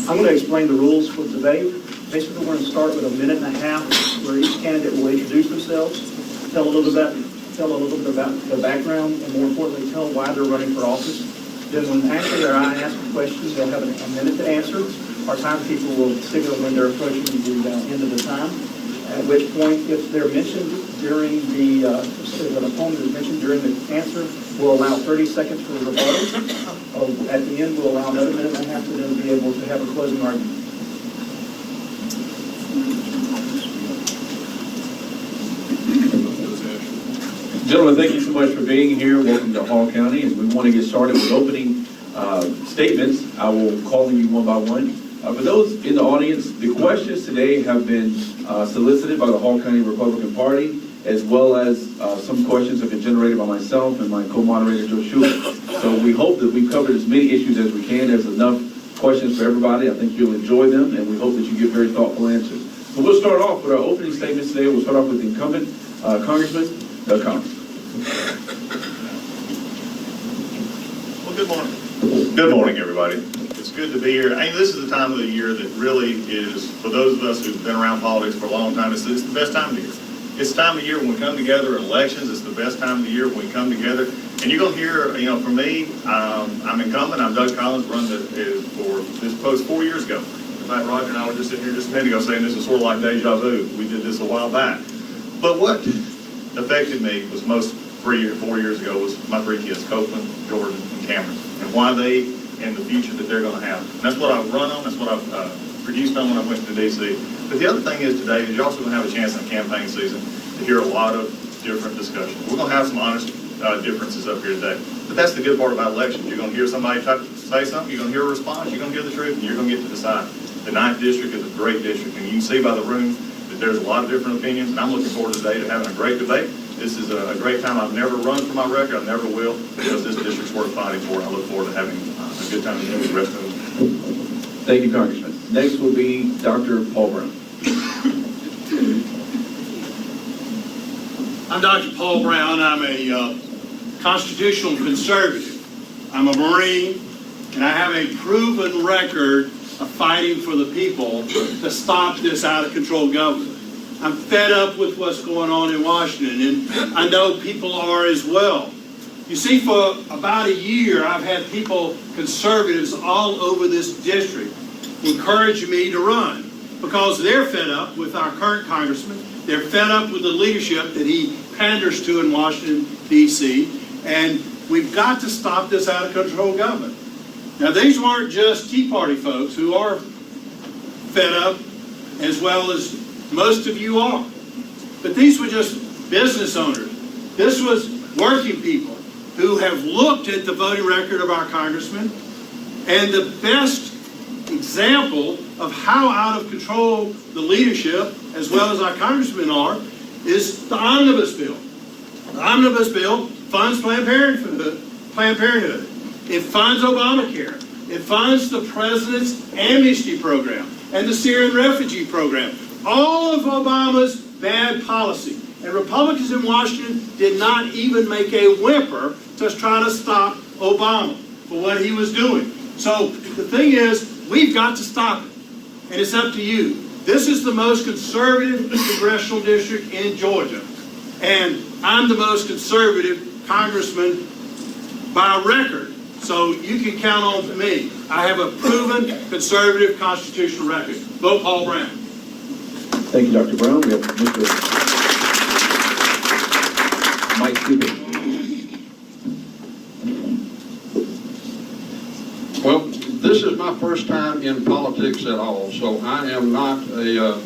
I'm going to explain the rules for debate. Basically, we're going to start with a minute and a half where each candidate will introduce themselves, tell a little bit about the background, and more importantly, tell why they're running for office. Then when after I ask a question, they'll have a minute to answer. Our timekeeper will signal when they're approaching the end of the time, at which point, if they're mentioned during if an opponent is mentioned during the answer, we'll allow 30 seconds for rebuttal. At the end, we'll allow another minute and a half for them to be able to have a closing argument. Gentlemen, thank you so much for being here. Welcome to Hall County, and we want to get started with opening statements. I will call on you one by one. For those in the audience, the questions today have been solicited by the Hall County Republican Party, as well as some questions have been generated by myself and my co-moderator, Joe Schuler. So we hope that we've covered as many issues as we can. There's enough questions for everybody. I think you'll enjoy them, and we hope that you give very thoughtful answers. So we'll start off with our opening statements today. We'll start off with the incumbent Congressman Doug Collins. Well, good morning. Good morning, everybody. It's good to be here. This is the time of the year that really is, for those of us who've been around politics for a long time, it's the best time of the year. It's the time of year when we come together in elections. It's the best time of the year when we come together. And you're going to hear, from me, I'm incumbent. I'm Doug Collins, run for this post 4 years ago. In fact, Roger and I were just sitting here just a minute ago saying this is sort of like deja vu. We did this a while back. But what affected me was most 4 years ago was my three kids, Copeland, Jordan, and Cameron, and why they and the future that they're going to have. And that's what I've run on. That's what I've produced on when I went to D.C. But the other thing is today is you're also going to have a chance in campaign season to hear a lot of different discussions. We're going to have some honest differences up here today. But that's the good part about elections. You're going to hear somebody say something, you're going to hear a response, you're going to hear the truth, and you're going to get to decide. The 9th District is a great district, and you can see by the room that there's a lot of different opinions, and I'm looking forward today to having a great debate. This is a great time. I've never run for my record. I never will, because this district's worth fighting for, and I look forward to having a good time with the rest of them. Thank you, Congressman. Next will be Dr. Paul Broun. I'm Dr. Paul Broun. I'm a constitutional conservative. I'm a Marine, and I have a proven record of fighting for the people to stop this out-of-control government. I'm fed up with what's going on in Washington, and I know people are as well. You see, for about a year, I've had people, conservatives all over this district, encourage me to run because they're fed up with our current congressman. They're fed up with the leadership that he panders to in Washington, D.C., and we've got to stop this out-of-control government. Now, these weren't just Tea Party folks who are fed up, as well as most of you are. But these were just business owners. This was working people who have looked at the voting record of our congressman, and the best example of how out of control the leadership, as well as our congressmen are, is the omnibus bill. The omnibus bill funds Planned Parenthood. It funds Obamacare. It funds the president's amnesty program and the Syrian refugee program. All of Obama's bad policy. And Republicans in Washington did not even make a whimper to try to stop Obama for what he was doing. So the thing is, we've got to stop it. And it's up to you. This is the most conservative congressional district in Georgia. And I'm the most conservative congressman by record. So you can count on me. I have a proven conservative constitutional record. Vote Paul Broun. Thank you, Dr. Brown. We have Mr. Mike Scupin. Well, this is my first time in politics at all, so I am not a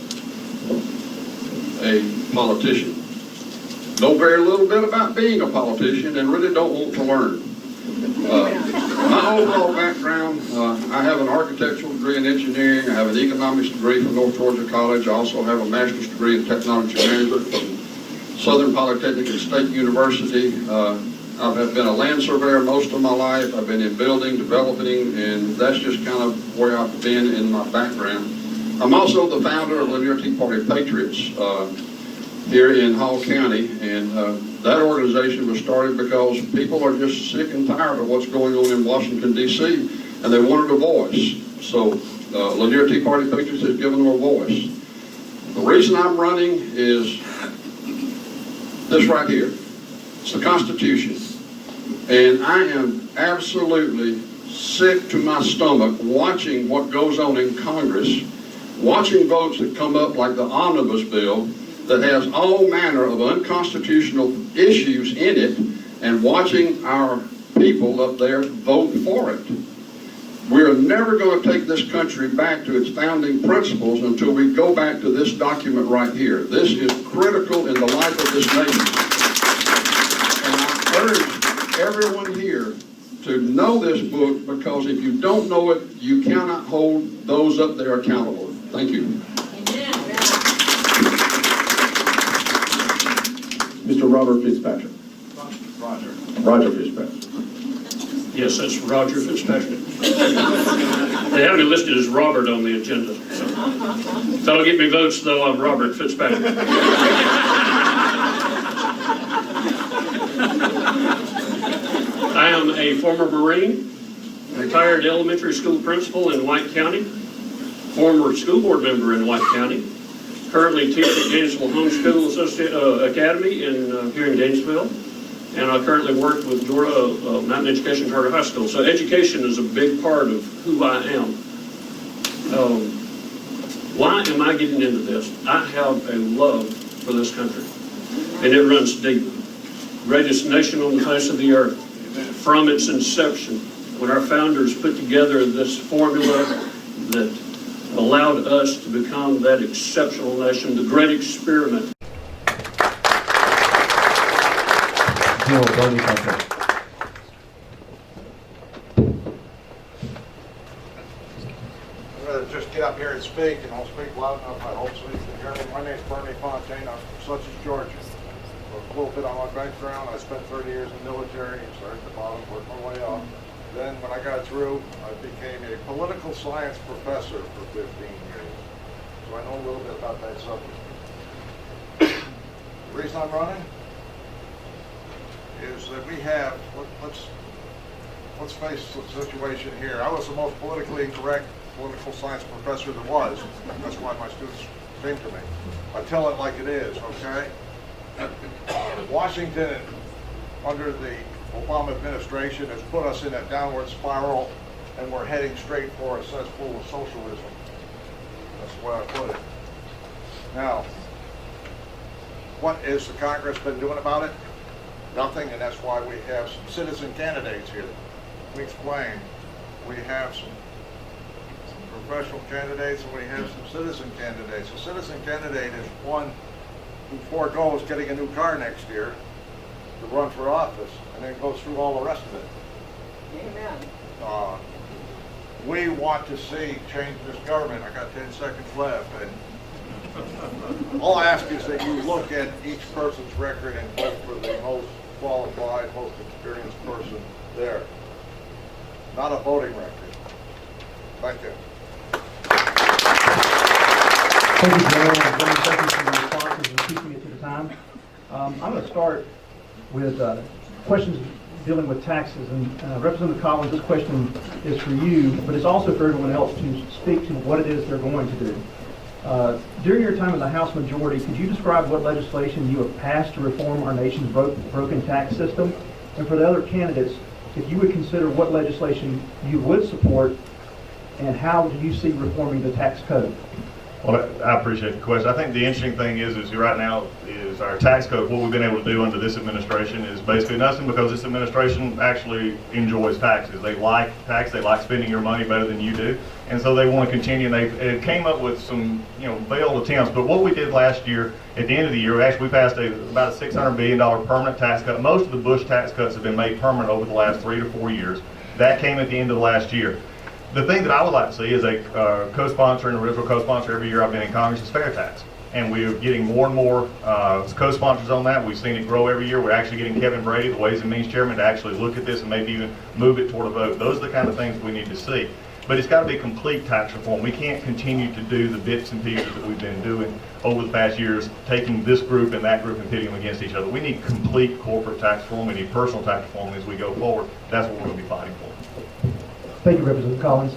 politician. Know very little bit about being a politician and really don't want to learn. My overall background, I have an architectural degree in engineering. I have an economics degree from North Georgia College. I also have a master's degree in technology management from Southern Polytechnic and State University. I've been a land surveyor most of my life. I've been in building, developing, and that's just kind of where I've been in my background. I'm also the founder of Linear Tea Party Patriots here in Hall County, and that organization was started because people are just sick and tired of what's going on in Washington, D.C., and they wanted a voice. So Lanier Tea Party pictures has given them a voice. The reason I'm running is this right here. It's the Constitution. And I am absolutely sick to my stomach watching what goes on in Congress, watching votes that come up like the omnibus bill that has all manner of unconstitutional issues in it, and watching our people up there vote for it. We're never going to take this country back to its founding principles until we go back to this document right here. This is critical in the life of this nation. And I urge everyone here to know this book, because if you don't know it, you cannot hold those up there accountable. Thank you. Mr. Robert Fitzpatrick. Roger Fitzpatrick. Yes, that's Roger Fitzpatrick. They have me listed as Robert on the agenda. So. If that'll get me votes, though, I'm Robert Fitzpatrick. I am a former Marine, retired elementary school principal in White County, former school board member in White County, currently teach at Gainesville Homeschool Academy here in Gainesville, and I currently work with Georgia Mountain Education Charter High School. So education is a big part of who I am. Why am I getting into this? I have a love for this country, and it runs deep. Greatest nation on the face of the earth. From its inception, when our founders put together this formula that allowed us to become that exceptional nation, the great experiment. I'm going to just get up here and speak, and I'll speak loud enough, I hope, so you can hear me. My name is Fontaine. I'm from Such as Georgia. A little bit on my background. I spent 30 years in the military and started at the bottom, worked my way up. Then when I got through, I became a political science professor for 15 years. So I know a little bit about that subject. The reason I'm running is that we have, let's face the situation here. I was the most politically incorrect political science professor there was. That's why my students came to me. I tell it like it is, okay? Washington, under the Obama administration, has put us in a downward spiral, and we're heading straight for a cesspool of socialism. That's the way I put it. Now, what has the Congress been doing about it? Nothing, and that's why we have some citizen candidates here. Let me explain. We have some professional candidates, and we have some citizen candidates. A citizen candidate is one who foregoes getting a new car next year to run for office, and then goes through all the rest of it. Amen. We want to see change in this government. I got 10 seconds left, and all I ask is that you look at each person's record and vote for the most qualified, most experienced person there. Not a voting record. Thank you. Thank you, General. 30 seconds for the responses and keeping it to the time. I'm going to start with questions dealing with taxes. And Representative Collins, this question is for you, but it's also for everyone else to speak to what it is they're going to do. During your time in the House majority, could you describe what legislation you have passed to reform our nation's broken tax system? And for the other candidates, if you would consider what legislation you would support, and how do you see reforming the tax code? Well, I appreciate the question. I think the interesting thing is right now is our tax code. What we've been able to do under this administration is basically nothing, because this administration actually enjoys taxes. They like tax. They like spending your money better than you do, and so they want to continue. And they came up with some failed attempts. But what we did last year, at the end of the year, we passed about a $600 billion permanent tax cut. Most of the Bush tax cuts have been made permanent over the last 3 to 4 years. That came at the end of last year. The thing that I would like to see is a co-sponsor, and original co-sponsor every year I've been in Congress, is fair tax. And we're getting more and more co-sponsors on that. We've seen it grow every year. We're actually getting Kevin Brady, the Ways and Means Chairman, to actually look at this and maybe even move it toward a vote. Those are the kind of things we need to see. But it's got to be complete tax reform. We can't continue to do the bits and pieces that we've been doing over the past years, taking this group and that group and pitting them against each other. We need complete corporate tax reform. We need personal tax reform as we go forward. That's what we're going to be fighting for. Thank you, Representative Collins.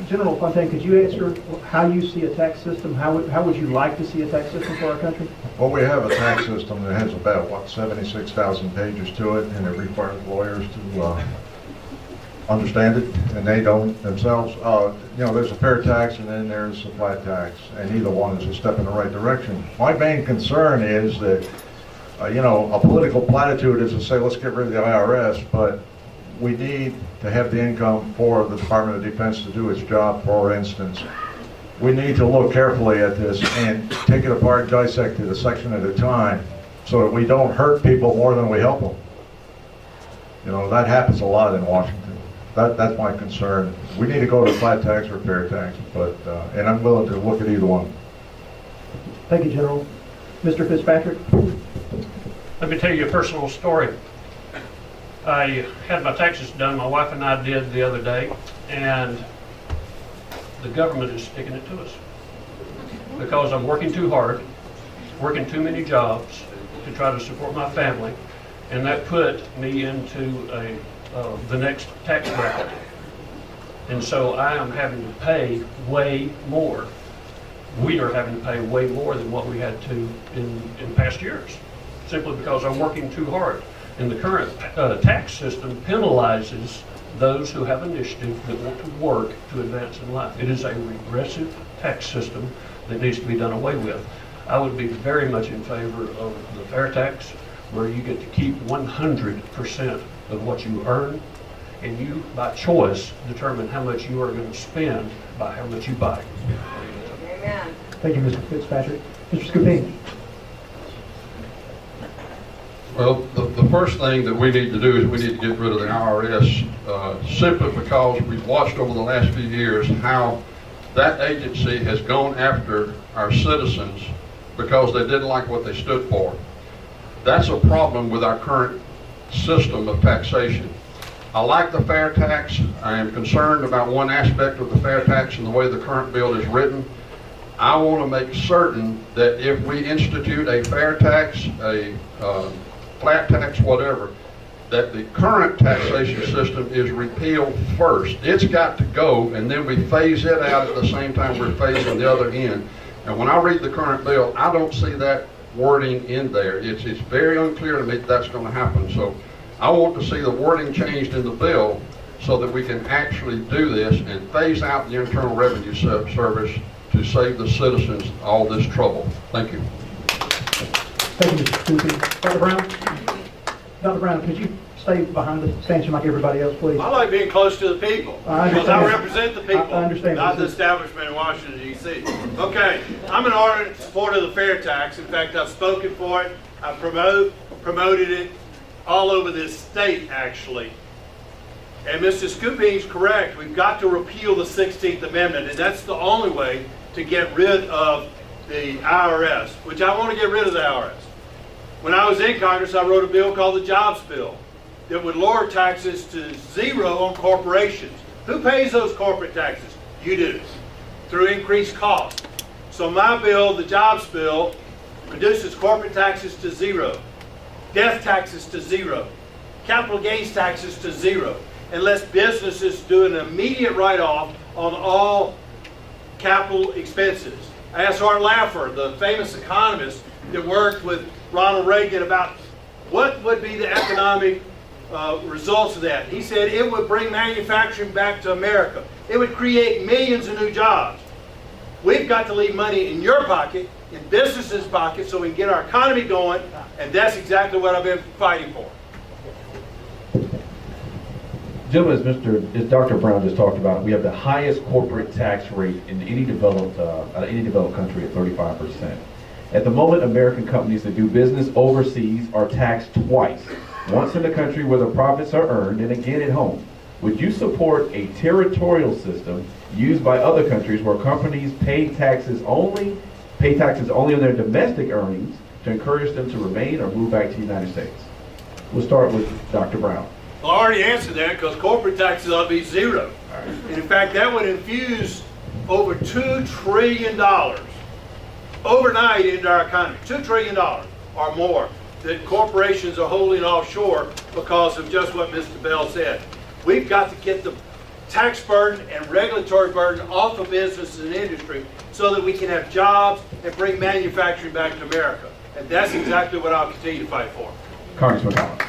General Fontaine, could you answer how you see a tax system? How would you like to see a tax system for our country? Well, we have a tax system that has about, 76,000 pages to it, and it requires lawyers to understand it, and they don't themselves. There's a fair tax and then there's a flat tax, and either one is a step in the right direction. My main concern is that, a political platitude is to say, let's get rid of the IRS, but we need to have the income for the Department of Defense to do its job. For instance, we need to look carefully at this and take it apart, dissect it a section at a time, so that we don't hurt people more than we help them. That happens a lot in Washington. That's my concern. We need to go to flat tax or fair tax, but and I'm willing to look at either one. Thank you, General. Mr. Fitzpatrick? Let me tell you a personal story. I had my taxes done, my wife and I did the other day, and the government is sticking it to us. Because I'm working too hard, working too many jobs to try to support my family, and that put me into the next tax bracket. And so I am having to pay way more. We are having to pay way more than what we had to in past years, simply because I'm working too hard. And the current tax system penalizes those who have initiative that want to work to advance in life. It is a regressive tax system that needs to be done away with. I would be very much in favor of the fair tax, where you get to keep 100% of what you earn, and you, by choice, determine how much you are going to spend by how much you buy. Amen. Thank you, Mr. Fitzpatrick. Mr. Scupin? Well, the first thing that we need to do is we need to get rid of the IRS simply because we've watched over the last few years how that agency has gone after our citizens because they didn't like what they stood for. That's a problem with our current system of taxation. I like the fair tax. I am concerned about one aspect of the fair tax and the way the current bill is written. I want to make certain that if we institute a fair tax, a flat tax, whatever, that the current taxation system is repealed first. It's got to go, and then we phase it out at the same time we're phasing the other end. And when I read the current bill, I don't see that wording in there. It's very unclear to me that that's going to happen. So I want to see the wording changed in the bill so that we can actually do this and phase out the Internal Revenue Service to save the citizens all this trouble. Thank you. Thank you, Mr. Scupin. Dr. Brown? Dr. Brown, could you stay behind the stanchion like everybody else, please? I like being close to the people. Because I represent the people, I understand. not the establishment in Washington, D.C. Okay, I'm an ardent supporter of the fair tax. In fact, I've spoken for it. I've promoted it all over this state, actually. And Mr. Scupin is correct. We've got to repeal the 16th Amendment, and that's the only way to get rid of the IRS, which I want to get rid of the IRS. When I was in Congress, I wrote a bill called the Jobs Bill that would lower taxes to zero on corporations. Who pays those corporate taxes? You do, through increased cost. So my bill, the Jobs Bill, reduces corporate taxes to zero, death taxes to zero, capital gains taxes to zero, and lets businesses do an immediate write-off on all capital expenses. I asked Art Laffer, the famous economist that worked with Ronald Reagan, about what would be the economic results of that. He said it would bring manufacturing back to America. It would create millions of new jobs. We've got to leave money in your pocket, in businesses' pockets, so we can get our economy going, and that's exactly what I've been fighting for. Gentlemen, as Dr. Brown just talked about, we have the highest corporate tax rate in any developed country at 35%. At the moment, American companies that do business overseas are taxed twice, once in the country where the profits are earned and again at home. Would you support a territorial system used by other countries where companies pay taxes only on their domestic earnings to encourage them to remain or move back to the United States? We'll start with Dr. Brown. Well, I already answered that because corporate taxes ought to be zero. And in fact, that would infuse over $2 trillion overnight into our economy. $2 trillion or more that corporations are holding offshore because of just what Mr. Bell said. We've got to get the tax burden and regulatory burden off of businesses and industry so that we can have jobs and bring manufacturing back to America. And that's exactly what I'll continue to fight for. Congressman Collins.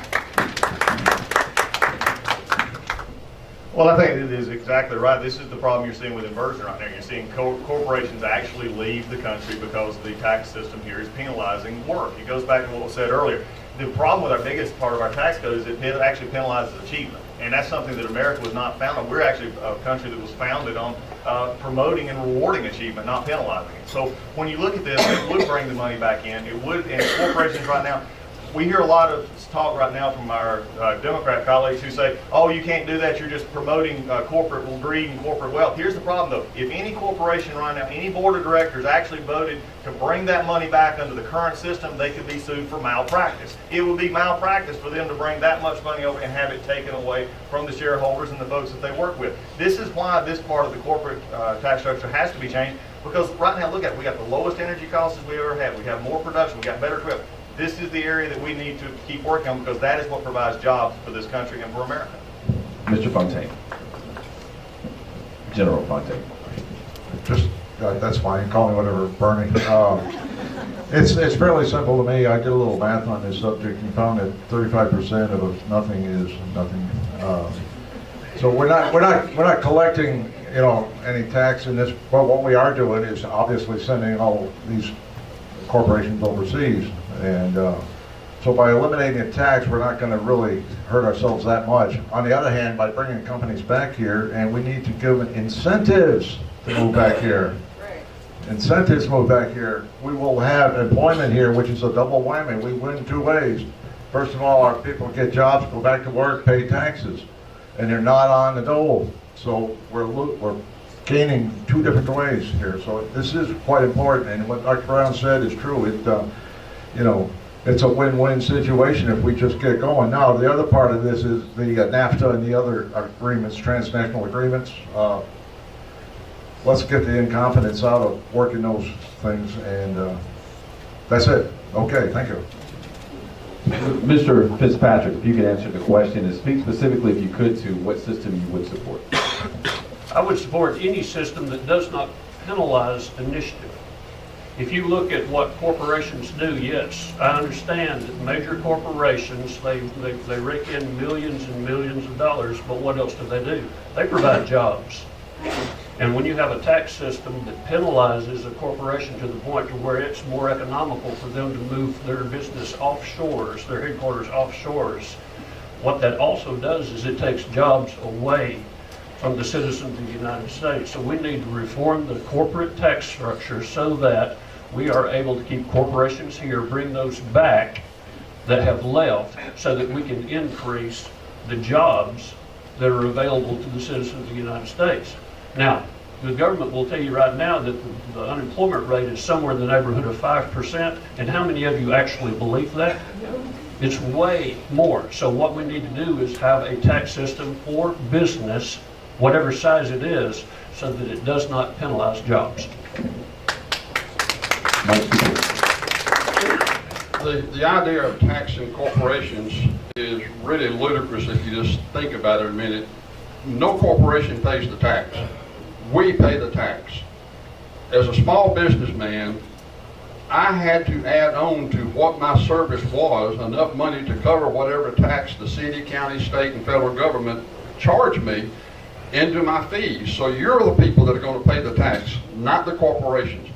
Well, I think it is exactly right. This is the problem you're seeing with inversion right now. You're seeing corporations actually leave the country because the tax system here is penalizing work. It goes back to what was said earlier. The problem with our biggest part of our tax code is it actually penalizes achievement. And that's something that America was not founded on. We're actually a country that was founded on promoting and rewarding achievement, not penalizing it. So when you look at this, it would bring the money back in. It would, and corporations right now, we hear a lot of talk right now from our Democrat colleagues who say, oh, you can't do that, you're just promoting corporate greed and corporate wealth. Here's the problem though, if any corporation right now, any board of directors actually voted to bring that money back under the current system, they could be sued for malpractice. It would be malpractice for them to bring that much money over and have it taken away from the shareholders and the folks that they work with. This is why this part of the corporate tax structure has to be changed, because right now, look at it, we got the lowest energy costs we ever had, we have more production, we got better equipment. This is the area that we need to keep working on because that is what provides jobs for this country and for America. Mr. Fontaine. General Fontaine. Just, that's fine, you can call me whatever, Bernie. It's fairly simple to me. I did a little math on this subject and found that 35% of nothing is nothing. So we're not collecting, you know, any tax in this, but what we are doing is obviously sending all these corporations overseas. And so by eliminating a tax, we're not going to really hurt ourselves that much. On the other hand, by bringing companies back here, and we need to give them incentives to move back here. Right. Incentives to move back here. We will have employment here, which is a double whammy. We win two ways. First of all, our people get jobs, go back to work, pay taxes, and they're not on the dole. So we're gaining two different ways here. So this is quite important, and what Dr. Brown said is true. You know, it's a win-win situation if we just get going. Now, the other part of this is the NAFTA and the other agreements, transnational agreements. Let's get the incompetence out of working those things, and that's it. Okay, thank you. Mr. Fitzpatrick, if you could answer the question and speak specifically, if you could, to what system you would support. I would support any system that does not penalize initiative. If you look at what corporations do, yes, I understand that major corporations, they rake in millions and millions of dollars, but what else do? They provide jobs. And when you have a tax system that penalizes a corporation to the point to where it's more economical for them to move their business offshores, their headquarters offshores, what that also does is it takes jobs away from the citizens of the United States. So we need to reform the corporate tax structure so that we are able to keep corporations here, bring those back that have left, so that we can increase the jobs that are available to the citizens of the United States. Now, the government will tell you right now that the unemployment rate is somewhere in the neighborhood of 5%, and how many of you actually believe that? It's way more. So what we need to do is have a tax system for business, whatever size it is, so that it does not penalize jobs. The idea of taxing corporations is really ludicrous if you just think about it a minute. No corporation pays the tax. We pay the tax. As a small businessman, I had to add on to what my service was enough money to cover whatever tax the city, county, state, and federal government charged me into my fees. So you're the people that are going to pay the tax, not the corporations.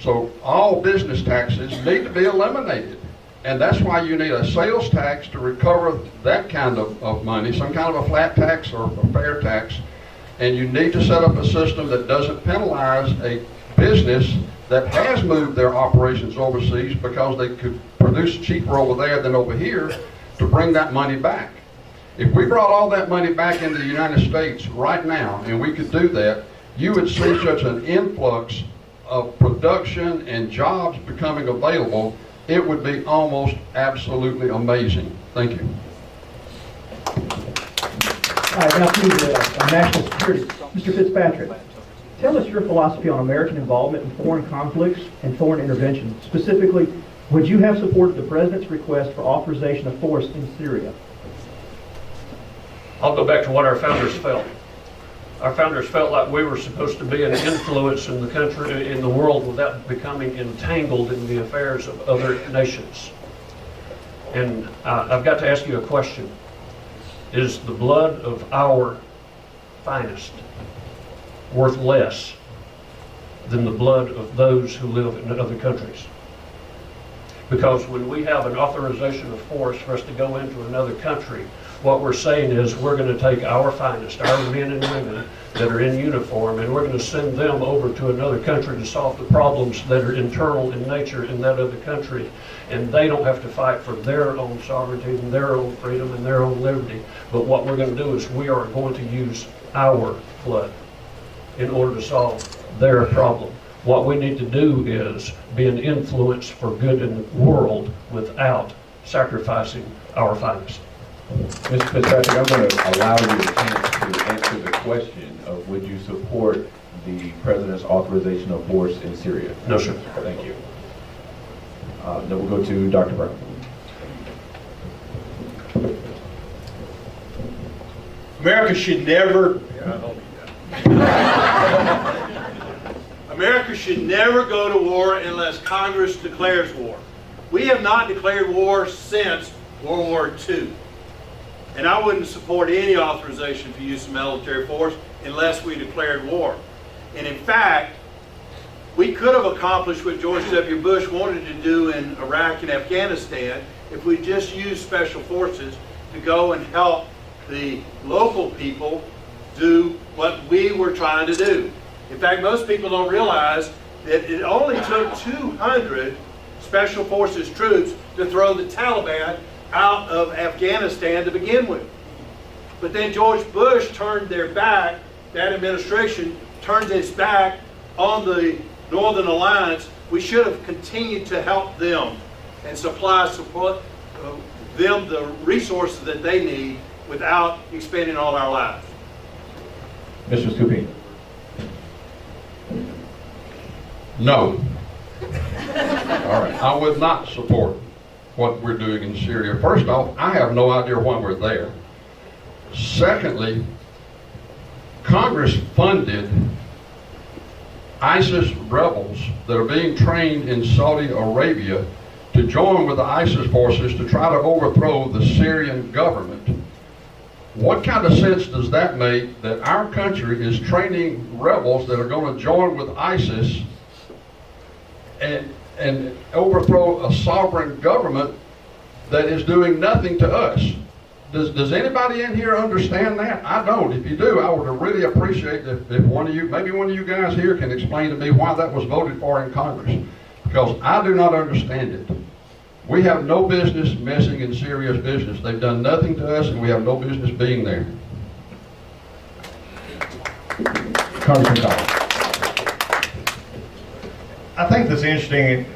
So all business taxes need to be eliminated. And that's why you need a sales tax to recover that kind of money, some kind of a flat tax or a fair tax. And you need to set up a system that doesn't penalize a business that has moved their operations overseas because they could produce cheaper over there than over here to bring that money back. If we brought all that money back into the United States right now, and we could do that, you would see such an influx of production and jobs becoming available. It would be almost absolutely amazing. Thank you. All right, now to national security. Mr. Fitzpatrick, tell us your philosophy on American involvement in foreign conflicts and foreign intervention. Specifically, would you have supported the President's request for authorization of force in Syria? I'll go back to what our founders felt. Our founders felt like we were supposed to be an influence in the country, in the world, without becoming entangled in the affairs of other nations. And I've got to ask you a question. Is the blood of our finest worth less than the blood of those who live in other countries? Because when we have an authorization of force for us to go into another country, what we're saying is we're going to take our finest, our men and women that are in uniform, and we're going to send them over to another country to solve the problems that are internal in nature in that other country. And they don't have to fight for their own sovereignty and their own freedom and their own liberty. But what we're going to do is we are going to use our blood in order to solve their problem. What we need to do is be an influence for good in the world without sacrificing our finest. Mr. Fitzpatrick, I'm going to allow you the chance to answer the question of would you support the President's authorization of force in Syria? No, sir. Thank you. Then we'll go to Dr. Broun. America should never, America should never go to war unless Congress declares war. We have not declared war since World War II. And I wouldn't support any authorization for use of military force unless we declared war. And in fact, we could have accomplished what George W. Bush wanted to do in Iraq and Afghanistan if we just used special forces to go and help the local people do what we were trying to do. In fact, most people don't realize that it only took 200 special forces troops to throw the Taliban out of Afghanistan to begin with. But then George Bush turned their back, that administration turned its back on the Northern Alliance. We should have continued to help them and support them the resources that they need without expending all our lives. Mr. Scupin. No. All right. I would not support what we're doing in Syria. First off, I have no idea why we're there. Secondly, Congress funded ISIS rebels that are being trained in Saudi Arabia to join with the ISIS forces to try to overthrow the Syrian government. What kind of sense does that make that our country is training rebels that are going to join with ISIS and overthrow a sovereign government that is doing nothing to us? Does anybody in here understand that? I don't. If you do, I would really appreciate if one of you, maybe one of you guys here can explain to me why that was voted for in Congress. Because I do not understand it. We have no business messing in Syria's business. They've done nothing to us and we have no business being there. Congressman Collins. I think this interesting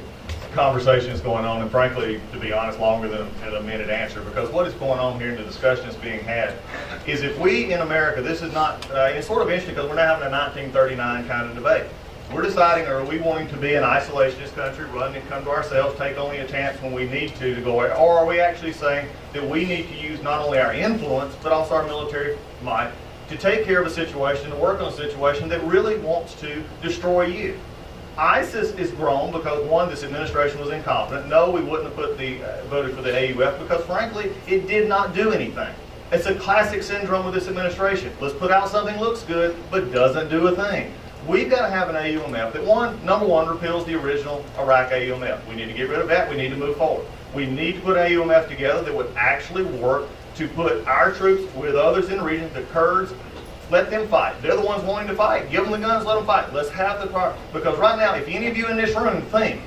conversation is going on, and frankly, to be honest, longer than a minute answer, because what is going on here in the discussion that's being had is if we in America, this is not, it's sort of interesting because we're not having a 1939 kind of debate. We're deciding, are we wanting to be an isolationist country, run and come to ourselves, take only a chance when we need to go, or are we actually saying that we need to use not only our influence, but also our military might to take care of a situation, to work on a situation that really wants to destroy you? ISIS is grown because, one, this administration was incompetent. No, we wouldn't have voted for the AUF because, frankly, it did not do anything. It's a classic syndrome with this administration. Let's put out something that looks good, but doesn't do a thing. We've got to have an AUMF that, number one, repeals the original Iraq AUMF. We need to get rid of that. We need to move forward. We need to put an AUMF together that would actually work to put our troops with others in the region, the Kurds. Let them fight. They're the ones wanting to fight. Give them the guns, let them fight. Let's have the power. Because right now, if any of you in this room think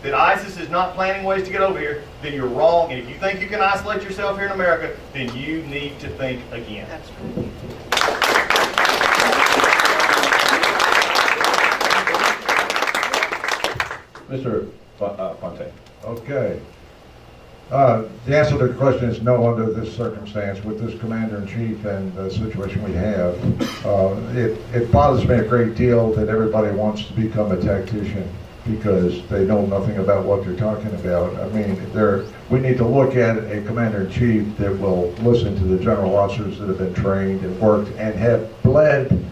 that ISIS is not planning ways to get over here, then you're wrong. And if you think you can isolate yourself here in America, then you need to think again. That's true. Mr. Fontaine. Okay. The answer to the question is no under this circumstance with this commander-in-chief and the situation we have. It bothers me a great deal that everybody wants to become a tactician because they know nothing about what they're talking about. I mean, we need to look at a commander-in-chief that will listen to the general officers that have been trained and worked and have bled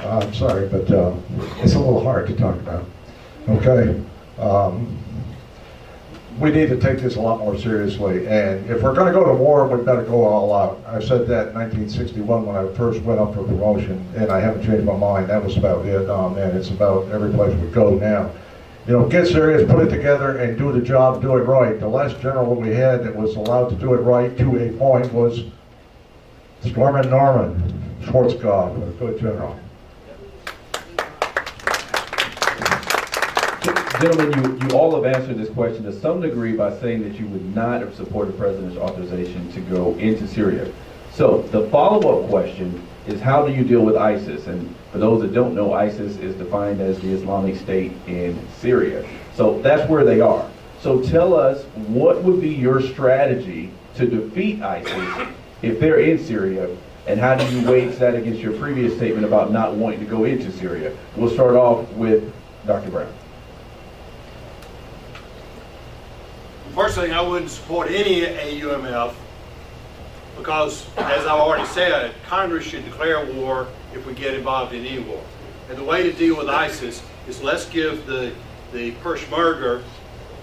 I'm sorry, but it's a little hard to talk about. Okay. We need to take this a lot more seriously, and if we're going to go to war, we better go all out. I said that in 1961 when I first went up for promotion, and I haven't changed my mind. That was about Vietnam, and it's about every place we go now. You know, get serious, put it together, and do the job, do it right. The last general we had that was allowed to do it right to a point was Stormin Norman Schwarzkopf, a good general. Gentlemen, you all have answered this question to some degree by saying that you would not have supported the president's authorization to go into Syria. So the follow-up question is, how do you deal with ISIS? And for those that don't know, ISIS is defined as the Islamic State in Syria. So that's where they are. So tell us, what would be your strategy to defeat ISIS if they're in Syria? And how do you weigh that against your previous statement about not wanting to go into Syria? We'll start off with Dr. Broun. First thing, I wouldn't support any AUMF because, as I've already said, Congress should declare war if we get involved in any war. And the way to deal with ISIS is let's give the Peshmerga,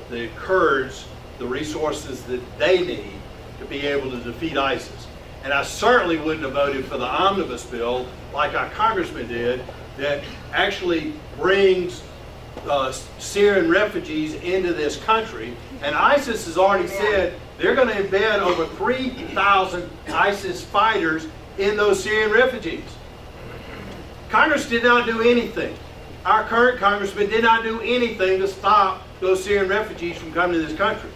the Kurds, the resources that they need to be able to defeat ISIS. And I certainly wouldn't have voted for the omnibus bill like our congressman did that actually brings Syrian refugees into this country. And ISIS has already said they're going to embed over 3,000 ISIS fighters in those Syrian refugees. Congress did not do anything. Our current congressman did not do anything to stop those Syrian refugees from coming to this country.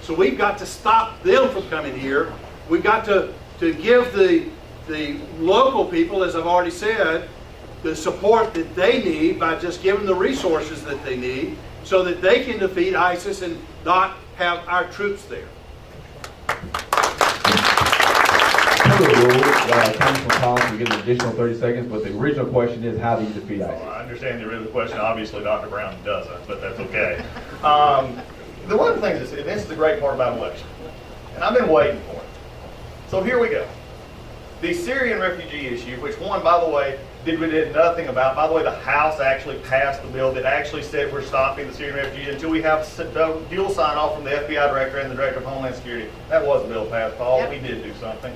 So we've got to stop them from coming here. We've got to give the local people, as I've already said, the support that they need by just giving the resources that they need so that they can defeat ISIS and not have our troops there. Congressman Collins, we get an additional 30 seconds, but the original question is, how do you defeat ISIS? Well, I understand the original question. Obviously, Dr. Brown doesn't, but that's okay. The one thing is, and this is the great part about election, and I've been waiting for it. So here we go. The Syrian refugee issue, which one, by the way, we did nothing about. By the way, the House actually passed the bill that actually said we're stopping the Syrian refugees until we have dual sign-off from the FBI director and the director of Homeland Security. That was a bill passed, Paul. Yep. We did do something.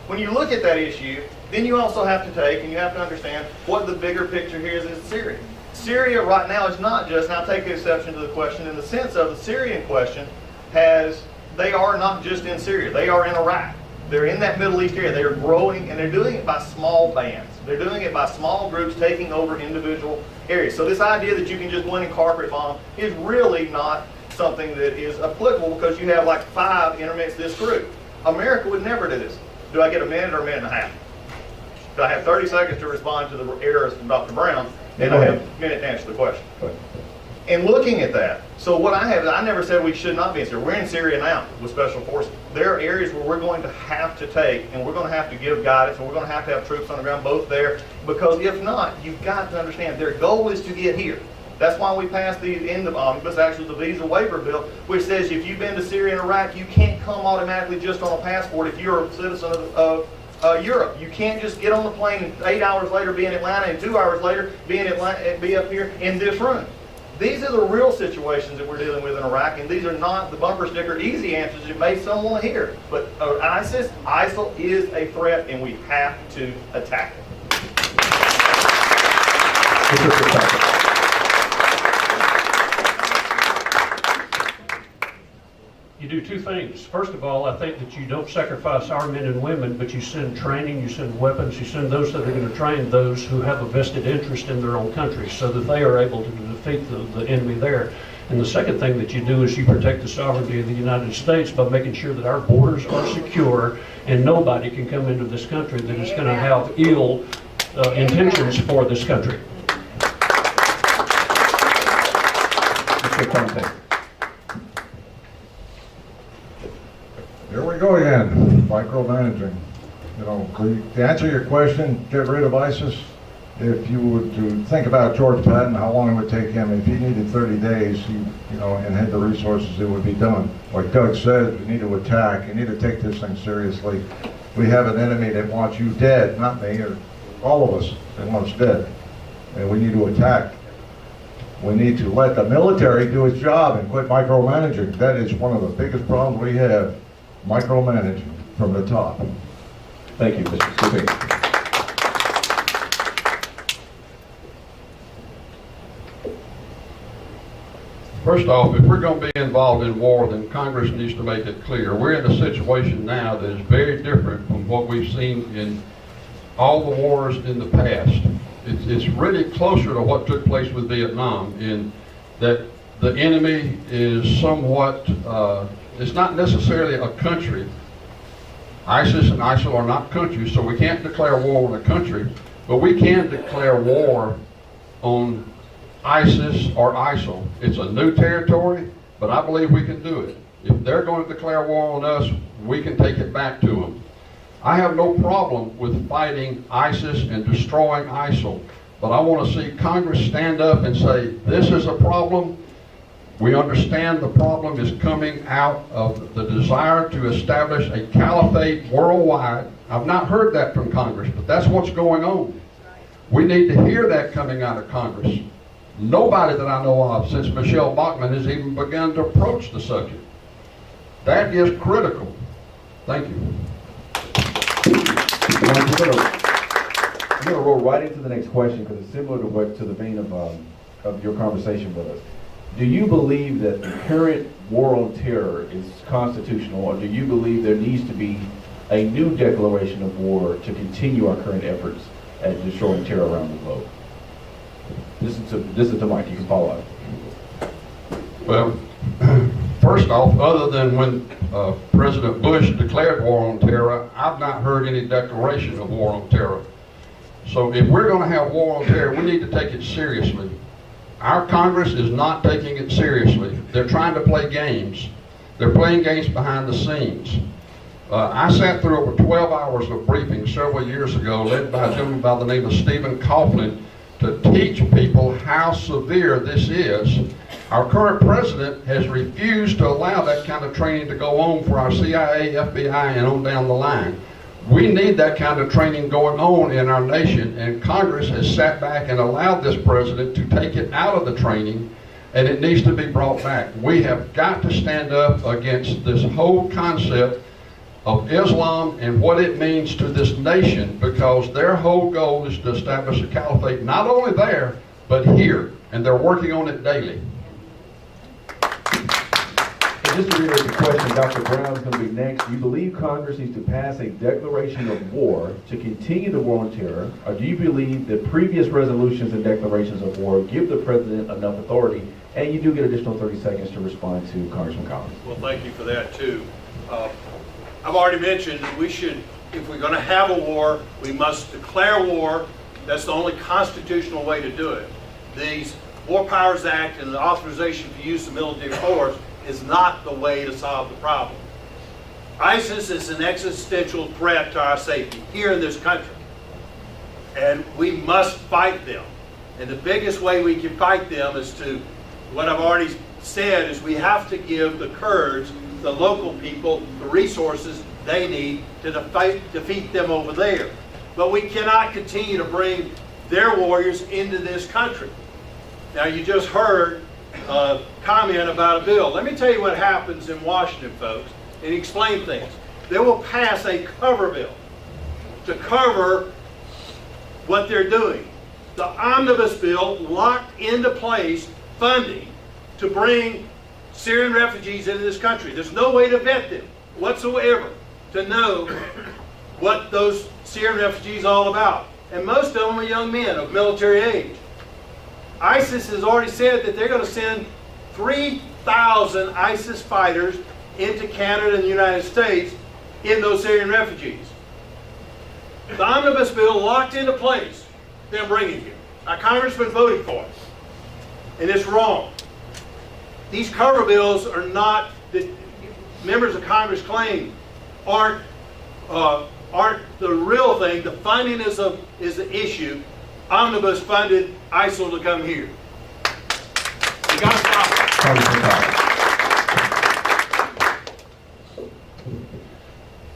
When you look at that issue, then you also have to take, and you have to understand what the bigger picture here is Syria. Syria right now is not just, and I'll take the exception to the question, in the sense of the Syrian question, they are not just in Syria, they are in Iraq. They're in that Middle East area. They are growing, and they're doing it by small bands. They're doing it by small groups taking over individual areas. So this idea that you can just go in and carpet bomb is really not something that is applicable because you have like 5 intermits this group. America would never do this. Do I get a minute or a minute and a half? Do I have 30 seconds to respond to the errors from Dr. Brown? And I have a minute to answer the question. In looking at that, so what I have, I never said we should not be in Syria. We're in Syria now with special forces. There are areas where we're going to have to take, and we're going to have to give guidance, and we're going to have troops on the ground both there, because if not, you've got to understand their goal is to get here. That's why we passed the end of omnibus, actually the visa waiver bill, which says if you've been to Syria and Iraq, you can't come automatically just on a passport if you're a citizen of Europe. You can't just get on the plane and 8 hours later be in Atlanta and 2 hours later be up here in this room. These are the real situations that we're dealing with in Iraq, and these are not the bumper sticker easy answers that may some want to hear. But ISIL is a threat, and we have to attack it. You do 2 things. First of all, I think that you don't sacrifice our men and women, but you send training, you send weapons, you send those that are going to train those who have a vested interest in their own country so that they are able to defeat the enemy there. And the second thing that you do is you protect the sovereignty of the United States by making sure that our borders are secure and nobody can come into this country that is going to have ill intentions for this country. Mr. Fontaine. Here we go again, micromanaging. You know, to answer your question, get rid of ISIS, if you were to think about George Patton, how long it would take him, if he needed 30 days, and had the resources, it would be done. Like Doug said, we need to attack, you need to take this thing seriously. We have an enemy that wants you dead, not me, or all of us, that wants dead. And we need to attack. We need to let the military do its job and quit micromanaging. That is one of the biggest problems we have, micromanaging from the top. Thank you, Mr. Scupin. First off, if we're going to be involved in war, then Congress needs to make it clear. We're in a situation now that is very different from what we've seen in all the wars in the past. It's really closer to what took place with Vietnam, in that the enemy is somewhat, it's not necessarily a country. ISIS and ISIL are not countries, so we can't declare war on a country, but we can declare war on ISIS or ISIL. It's a new territory, but I believe we can do it. If they're going to declare war on us, we can take it back to them. I have no problem with fighting ISIS and destroying ISIL, but I want to see Congress stand up and say, this is a problem. We understand the problem is coming out of the desire to establish a caliphate worldwide. I've not heard that from Congress, but that's what's going on. We need to hear that coming out of Congress. Nobody that I know of since Michelle Bachmann has even begun to approach the subject. That is critical. Thank you. I'm going to roll right into the next question because it's similar to the vein of your conversation with us. Do you believe that the current war on terror is constitutional, or do you believe there needs to be a new declaration of war to continue our current efforts at destroying terror around the globe? This is to Mike. You can follow up. Well, first off, other than when President Bush declared war on terror, I've not heard any declaration of war on terror. So if we're going to have war on terror, we need to take it seriously. Our Congress is not taking it seriously. They're trying to play games. They're playing games behind the scenes. I sat through over 12 hours of briefing several years ago, led by a gentleman by the name of Stephen Coughlin, to teach people how severe this is. Our current president has refused to allow that kind of training to go on for our CIA, FBI, and on down the line. We need that kind of training going on in our nation, and Congress has sat back and allowed this president to take it out of the training, and it needs to be brought back. We have got to stand up against this whole concept of Islam and what it means to this nation, because their whole goal is to establish a caliphate not only there, but here, and they're working on it daily. Just to reiterate the question, Dr. Brown is going to be next. Do you believe Congress needs to pass a declaration of war to continue the war on terror, or do you believe that previous resolutions and declarations of war give the president enough authority? And you do get additional 30 seconds to respond to Congressman Collins. Well, thank you for that, too. I've already mentioned we should, if we're going to have a war, we must declare war. That's the only constitutional way to do it. These War Powers Act and the authorization to use the military force is not the way to solve the problem. ISIS is an existential threat to our safety here in this country, and we must fight them. And the biggest way we can fight them is to, what I've already said, is we have to give the Kurds, the local people, the resources they need to defeat them over there. But we cannot continue to bring their warriors into this country. Now, you just heard a comment about a bill. Let me tell you what happens in Washington, folks, and explain things. They will pass a cover bill to cover what they're doing. The omnibus bill locked into place funding to bring Syrian refugees into this country. There's no way to vet them whatsoever to know what those Syrian refugees are all about. And most of them are young men of military age. ISIS has already said that they're going to send 3,000 ISIS fighters into Canada and the United States in those Syrian refugees. The omnibus bill locked into place, they're bringing here. Our congressman voted for it, and it's wrong. These cover bills are not, that members of Congress claim, aren't aren't the real thing. The funding is the issue. Omnibus funded ISIL to come here. You got to stop it.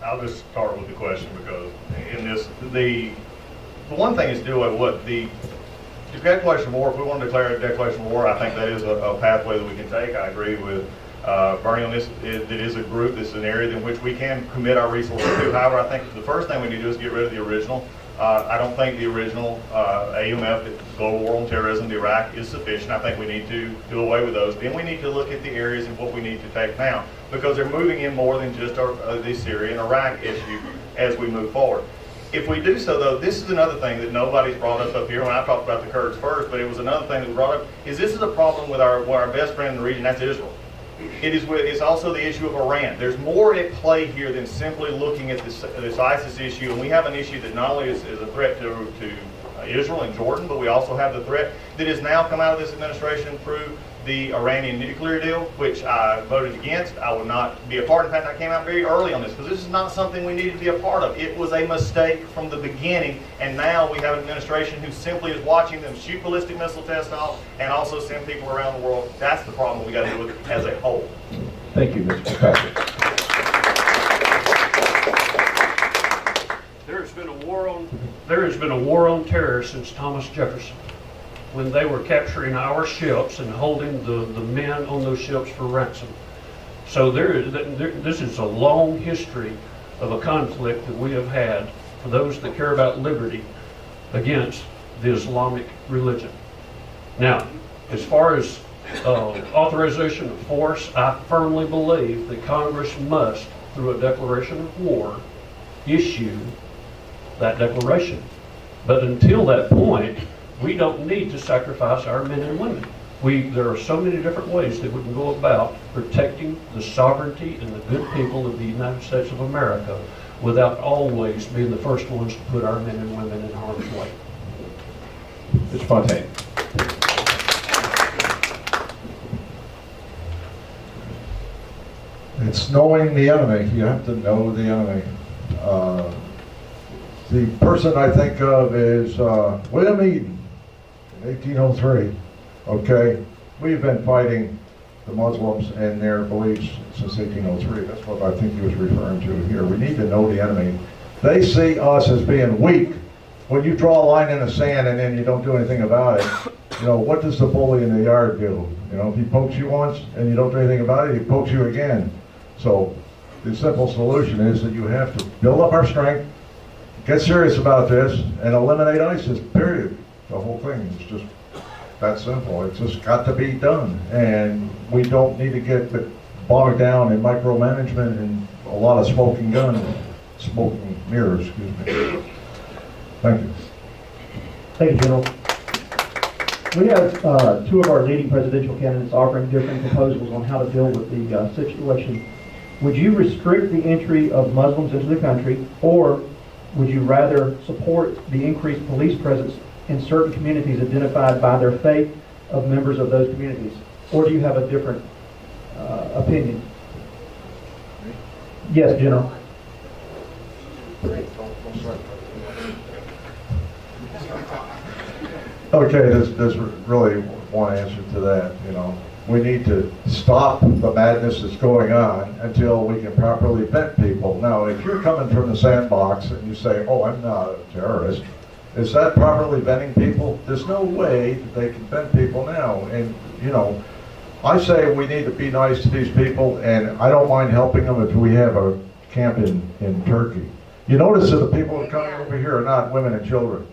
I'll just start with the question because in this, the one thing is do what the declaration of war. If we want to declare a declaration of war, I think that is a pathway that we can take. I agree with Bernie on this. It is a group. This is an area in which we can commit our resources to. However, I think the first thing we need to do is get rid of the original. I don't think the original AUMF, Global War on Terrorism, Iraq, is sufficient. I think we need to do away with those. Then we need to look at the areas and what we need to take now, because they're moving in more than just the Syria and Iraq issue as we move forward. If we do so, though, this is another thing that nobody's brought up here. When I talked about the Kurds first, but it was another thing that was brought up, is this is a problem with our best friend in the region, that's Israel. It's also the issue of Iran. There's more at play here than simply looking at this ISIS issue, and we have an issue that not only is a threat to Israel and Jordan, but we also have the threat that has now come out of this administration through the Iranian nuclear deal, which I voted against. I would not be a part of. In fact, I came out very early on this because this is not something we needed to be a part of. It was a mistake from the beginning, and now we have an administration who simply is watching them shoot ballistic missile tests off and also send people around the world. That's the problem we got to deal with as a whole. Thank you, Mr. Fitzpatrick. There has been a war on terror since Thomas Jefferson, when they were capturing our ships and holding the men on those ships for ransom. So this is a long history of a conflict that we have had for those that care about liberty against the Islamic religion. Now, as far as authorization of force, I firmly believe that Congress must, through a declaration of war, issue that declaration. But until that point, we don't need to sacrifice our men and women. There are so many different ways that we can go about protecting the sovereignty and the good people of the United States of America without always being the first ones to put our men and women in harm's way. Mr. Fontaine. It's knowing the enemy. You have to know the enemy. The person I think of is William Eden in 1803. Okay, we've been fighting the Muslims and their beliefs since 1803. That's what I think he was referring to here. We need to know the enemy. They see us as being weak. When you draw a line in the sand and then you don't do anything about it, you know, what does the bully in the yard do? You know, if he pokes you once and you don't do anything about it, he pokes you again. So the simple solution is that you have to build up our strength, get serious about this, and eliminate ISIS, period. The whole thing is just that simple. It's just got to be done. And we don't need to get bogged down in micromanagement and a lot of smoking mirrors, excuse me. Thank you. Thank you, General. We have two of our leading presidential candidates offering different proposals on how to deal with the situation. Would you restrict the entry of Muslims into the country, or would you rather support the increased police presence in certain communities identified by their faith of members of those communities? Or do you have a different opinion? Yes, General. Okay, there's really one answer to that. You know, we need to stop the madness that's going on until we can properly vet people. Now, if you're coming from the sandbox and you say, "Oh, I'm not a terrorist," is that properly vetting people? There's no way that they can vet people now. And you know, I say we need to be nice to these people, and I don't mind helping them if we have a camp in Turkey. You notice that the people who are coming over here are not women and children.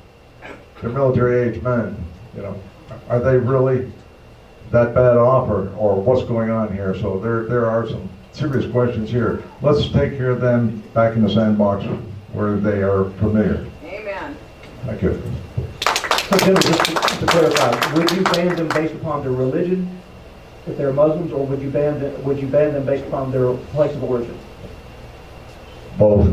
They're military-age men. You know, are they really that bad off, or what's going on here? So there are some serious questions here. Let's take care of them back in the sandbox where they are familiar. Amen. Thank you. So, General, just to clarify, would you ban them based upon their religion, if they're Muslims, or would you ban them based upon their place of origin? Both.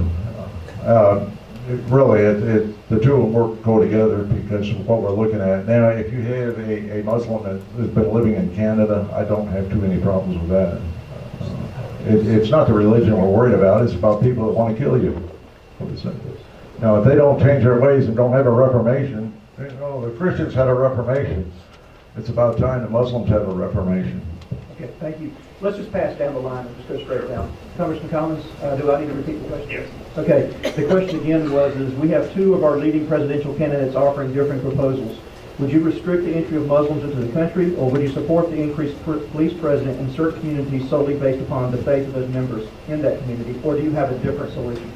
The two of them go together because of what we're looking at. Now, if you have a Muslim that has been living in Canada, I don't have too many problems with that. It's not the religion we're worried about, it's about people that want to kill you. Let me say this. Now, if they don't change their ways and don't have a reformation, you know, the Christians had a reformation. It's about time the Muslims have a reformation. Okay, thank you. Let's just pass down the line and just go straight down. Congressman Collins, do I need to repeat the question? Yes. Okay, the question again is we have two of our leading presidential candidates offering different proposals. Would you restrict the entry of Muslims into the country, or would you support the increased police presence in certain communities solely based upon the faith of those members in that community, or do you have a different solution?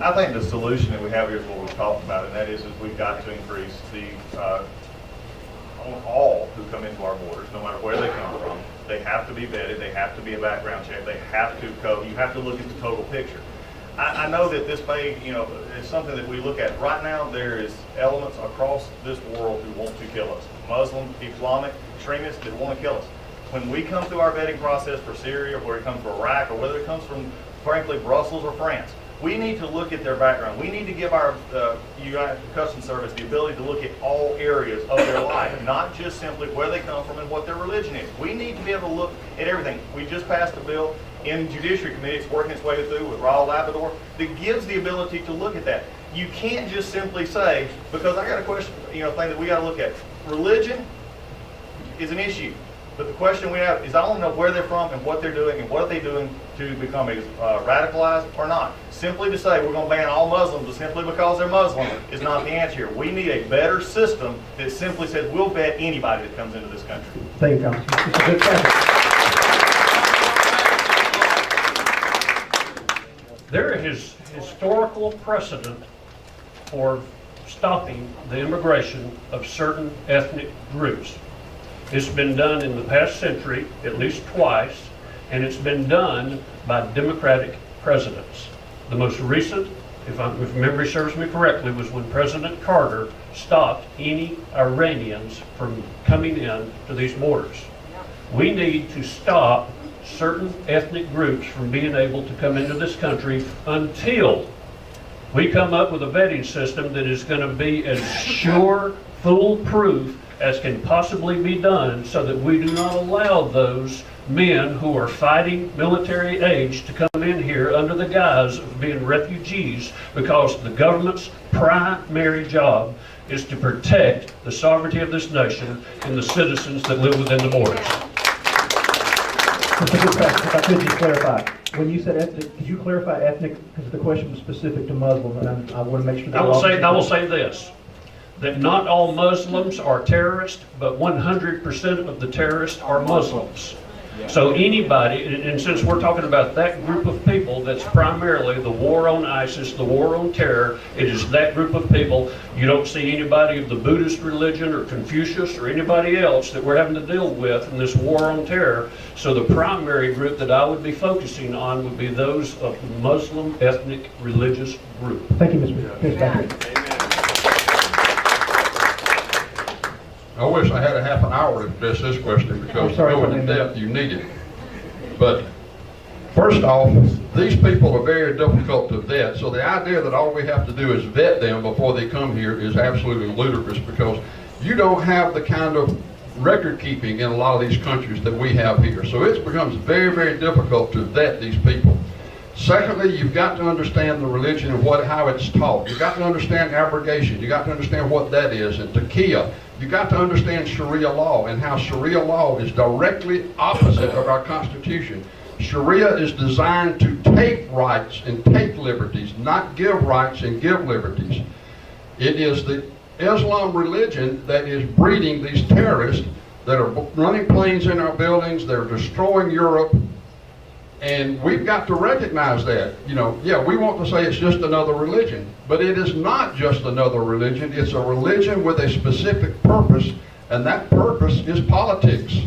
I think the solution that we have here is what we've talked about, and that is we've got to increase the, on all who come into our borders, no matter where they come from. They have to be vetted, they have to be a background check, they have to go, you have to look at the total picture. I know that this may, you know, is something that we look at. Right now, there is elements across this world who want to kill us. Muslim, Islamic, extremists that want to kill us. When we come through our vetting process for Syria, or whether it comes from Iraq, or whether it comes from, frankly, Brussels or France, we need to look at their background. We need to give our United Customs Service the ability to look at all areas of their life, not just simply where they come from and what their religion is. We need to be able to look at everything. We just passed a bill in Judiciary Committee, it's working its way through with Raul Labrador, that gives the ability to look at that. You can't just simply say, because I got a question, you know, thing that we got to look at. Religion is an issue. But the question we have is, I want to know where they're from and what they're doing and what are they doing to become radicalized or not. Simply to say we're going to ban all Muslims simply because they're Muslim is not the answer here. We need a better system that simply says we'll vet anybody that comes into this country. Thank you, Congressman. There is historical precedent for stopping the immigration of certain ethnic groups. It's been done in the past century, at least twice, and it's been done by Democratic presidents. The most recent, if memory serves me correctly, was when President Carter stopped any Iranians from coming in to these borders. We need to stop certain ethnic groups from being able to come into this country until we come up with a vetting system that is going to be as sure, foolproof as can possibly be done, so that we do not allow those men who are fighting military age to come in here under the guise of being refugees, because the government's primary job is to protect the sovereignty of this nation and the citizens that live within the borders. Mr. Fitzpatrick, if I could just clarify, when you said ethnic, could you clarify ethnic, because the question was specific to Muslim, and I want to make sure that I will say this, that not all Muslims are terrorists, but 100% of the terrorists are Muslims. So anybody, and since we're talking about that group of people, that's primarily the war on ISIS, the war on terror, it is that group of people. You don't see anybody of the Buddhist religion or Confucius or anybody else that we're having to deal with in this war on terror. So the primary group that I would be focusing on would be those of the Muslim ethnic religious group. Thank you, Mr. Fitzpatrick. I wish I had a half an hour to address this question, because going in depth you need it. But first off, these people are very difficult to vet, so the idea that all we have to do is vet them before they come here is absolutely ludicrous, because you don't have the kind of record keeping in a lot of these countries that we have here. So it becomes very, very difficult to vet these people. Secondly, you've got to understand the religion and how it's taught. You've got to understand abrogation. You've got to understand what that is. And taqiyya. You've got to understand Sharia law and how Sharia law is directly opposite of our Constitution. Sharia is designed to take rights and take liberties, not give rights and give liberties. It is the Islam religion that is breeding these terrorists that are running planes in our buildings, they're destroying Europe, and we've got to recognize that. You know, yeah, we want to say it's just another religion, but it is not just another religion. It's a religion with a specific purpose, and that purpose is politics.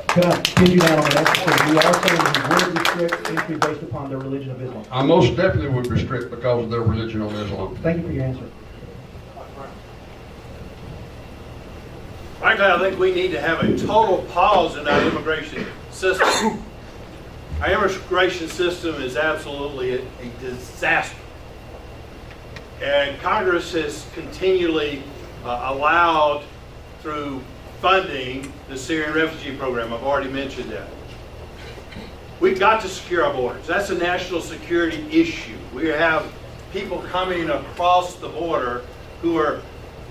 Can I pin you down on that? So you are saying you would restrict entry based upon the religion of Islam? I most definitely would restrict because of their religion of Islam. Thank you for your answer. Frankly, I think we need to have a total pause in our immigration system. Our immigration system is absolutely a disaster. And Congress has continually allowed, through funding, the Syrian refugee program. I've already mentioned that. We've got to secure our borders. That's a national security issue. We have people coming across the border who are,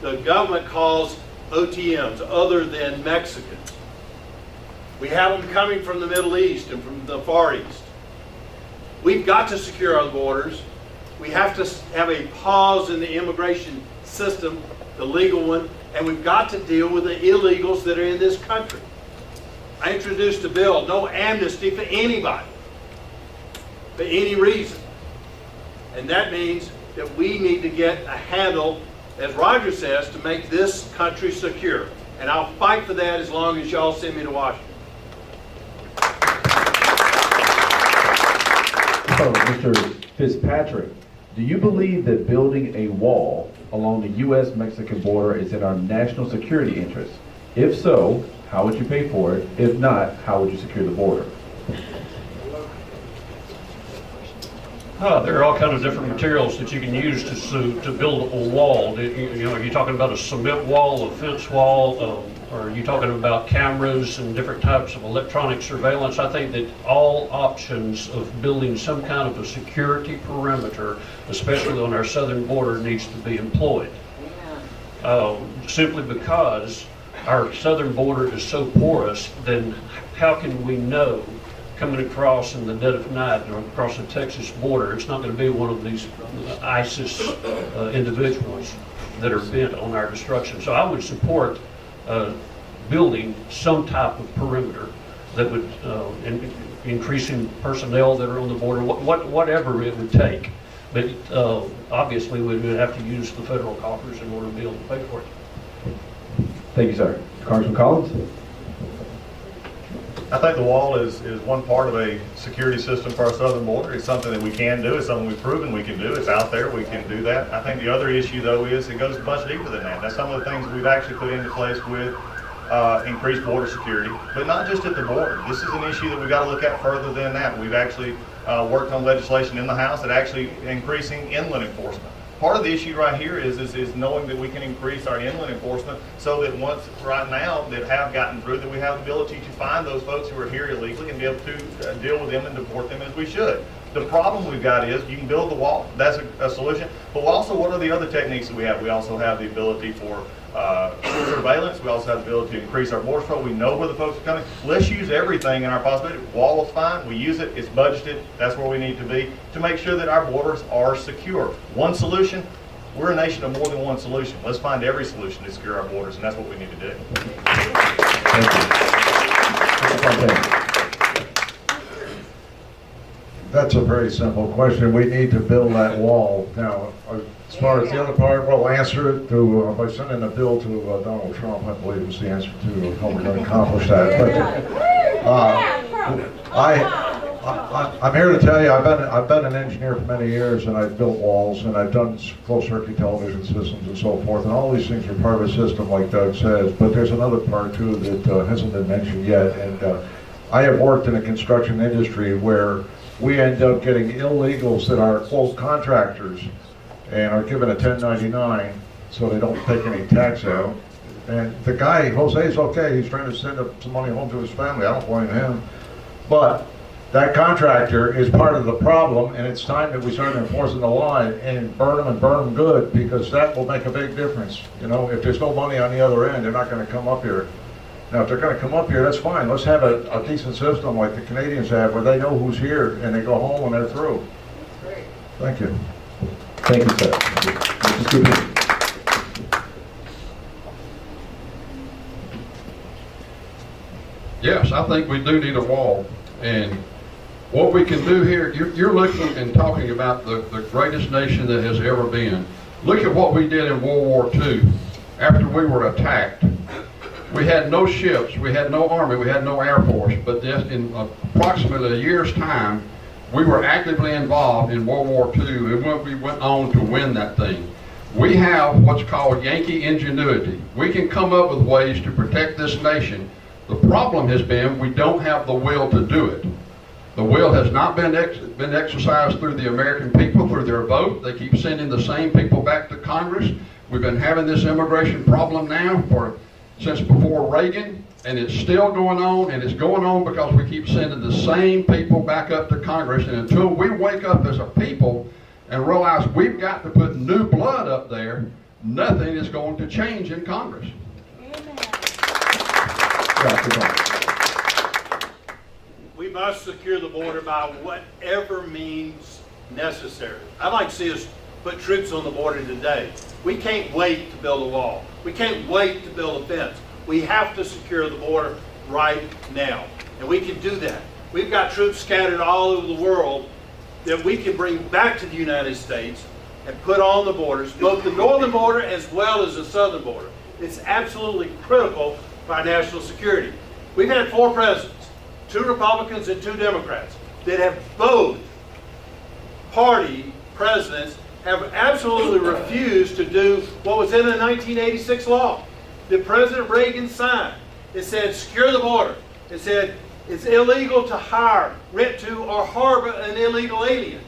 the government calls OTMs, other than Mexicans. We have them coming from the Middle East and from the Far East. We've got to secure our borders. We have to have a pause in the immigration system, the legal one, and we've got to deal with the illegals that are in this country. I introduced a bill, no amnesty for anybody, for any reason. And that means that we need to get a handle, as Roger says, to make this country secure. And I'll fight for that as long as y'all send me to Washington. So, Mr. Fitzpatrick, do you believe that building a wall along the U.S.-Mexican border is in our national security interest? If so, how would you pay for it? If not, how would you secure the border? There are all kinds of different materials that you can use to build a wall. You know, are you talking about a cement wall, a fence wall, or are you talking about cameras and different types of electronic surveillance? I think that all options of building some kind of a security perimeter, especially on our southern border, needs to be employed. Simply because our southern border is so porous, then how can we know coming across in the dead of night or across the Texas border, it's not going to be one of these ISIS individuals that are bent on our destruction. So I would support building some type of perimeter that would, increasing personnel that are on the border, whatever it would take. But obviously we would have to use the federal coffers in order to be able to pay for it. Thank you, sir. Congressman Collins? I think the wall is one part of a security system for our southern border. It's something that we can do. It's something we've proven we can do. It's out there. We can do that. I think the other issue, though, is it goes much deeper than that. That's some of the things we've actually put into place with increased border security, but not just at the border. This is an issue that we've got to look at further than that. We've actually worked on legislation in the House that actually increasing inland enforcement. Part of the issue right here is knowing that we can increase our inland enforcement so that once right now that have gotten through, that we have the ability to find those folks who are here illegally and be able to deal with them and deport them as we should. The problem we've got is you can build the wall. That's a solution. But also, what are the other techniques that we have? We also have the ability for surveillance. We also have the ability to increase our border patrol. We know where the folks are coming. Let's use everything in our possibility. Wall is fine. We use it. It's budgeted. That's where we need to be to make sure that our borders are secure. One solution. We're a nation of more than one solution. Let's find every solution to secure our borders, and that's what we need to do. Thank you. Mr. Fontaine. That's a very simple question. We need to build that wall. Now, as far as the other part, we'll answer it by sending a bill to Donald Trump. I believe is the answer to how we're going to accomplish that. But I'm here to tell you, I've been an engineer for many years, and I've built walls, and I've done closed circuit television systems and so forth, and all these things are part of a system, like Doug says. But there's another part too that hasn't been mentioned yet, and I have worked in a construction industry where we end up getting illegals that are quote contractors and are given a 1099 so they don't take any tax out. And the guy, Jose's okay, he's trying to send some money home to his family, I don't blame him. But that contractor is part of the problem, and it's time that we start enforcing the law and burn them good, because that will make a big difference. You know, if there's no money on the other end, they're not going to come up here. Now, if they're going to come up here, that's fine. Let's have a decent system like the Canadians have, where they know who's here and they go home when they're through. Thank you. Thank you, sir. Mr. Scupin. Yes, I think we do need a wall. And what we can do here, you're looking and talking about the greatest nation that has ever been. Look at what we did in World War II after we were attacked. We had no ships, we had no army, we had no air force, but just in approximately a year's time, we were actively involved in World War II, and we went on to win that thing. We have what's called Yankee ingenuity. We can come up with ways to protect this nation. The problem has been we don't have the will to do it. The will has not been exercised through the American people, through their vote. They keep sending the same people back to Congress. We've been having this immigration problem now since before Reagan. and it's still going on, and it's going on because we keep sending the same people back up to Congress. And until we wake up as a people and realize we've got to put new blood up there, nothing is going to change in Congress. We must secure the border by whatever means necessary. I'd like to see us put troops on the border today. We can't wait to build a wall. We can't wait to build a fence. We have to secure the border right now. And we can do that. We've got troops scattered all over the world that we can bring back to the United States and put on the borders, both the northern border as well as the southern border. It's absolutely critical for our national security. We've had 4 presidents, 2 Republicans and 2 Democrats, that have both party presidents have absolutely refused to do what was in the 1986 law that President Reagan signed. It said secure the border. It said it's illegal to hire, rent to, or harbor an illegal alien.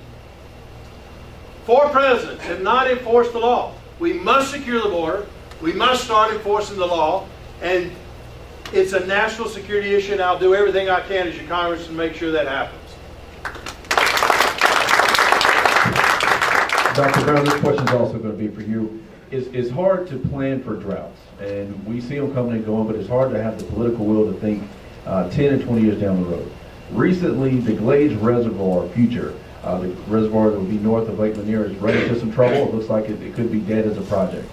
4 presidents have not enforced the law. We must secure the border. We must start enforcing the law. And it's a national security issue, and I'll do everything I can as your congressman to make sure that happens. Dr. Brown, this question is also going to be for you. It's hard to plan for droughts, and we see them coming and going, but it's hard to have the political will to think 10 and 20 years down the road. Recently, the Glades Reservoir future, the reservoir that will be north of Lake Lanier, is running into some trouble. It looks like it could be dead as a project.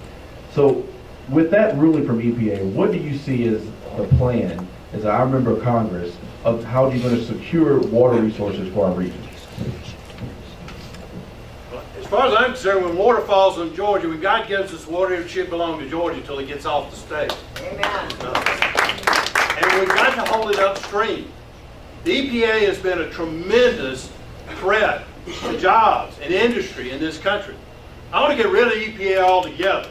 So with that ruling from EPA, what do you see as the plan, as our member of Congress, of how you're going to secure water resources for our region? As far as I'm concerned, when water falls on Georgia, when God gives us water, it should belong to Georgia until it gets off the state. Amen. And we've got to hold it upstream. The EPA has been a tremendous threat to jobs and industry in this country. I want to get rid of EPA altogether.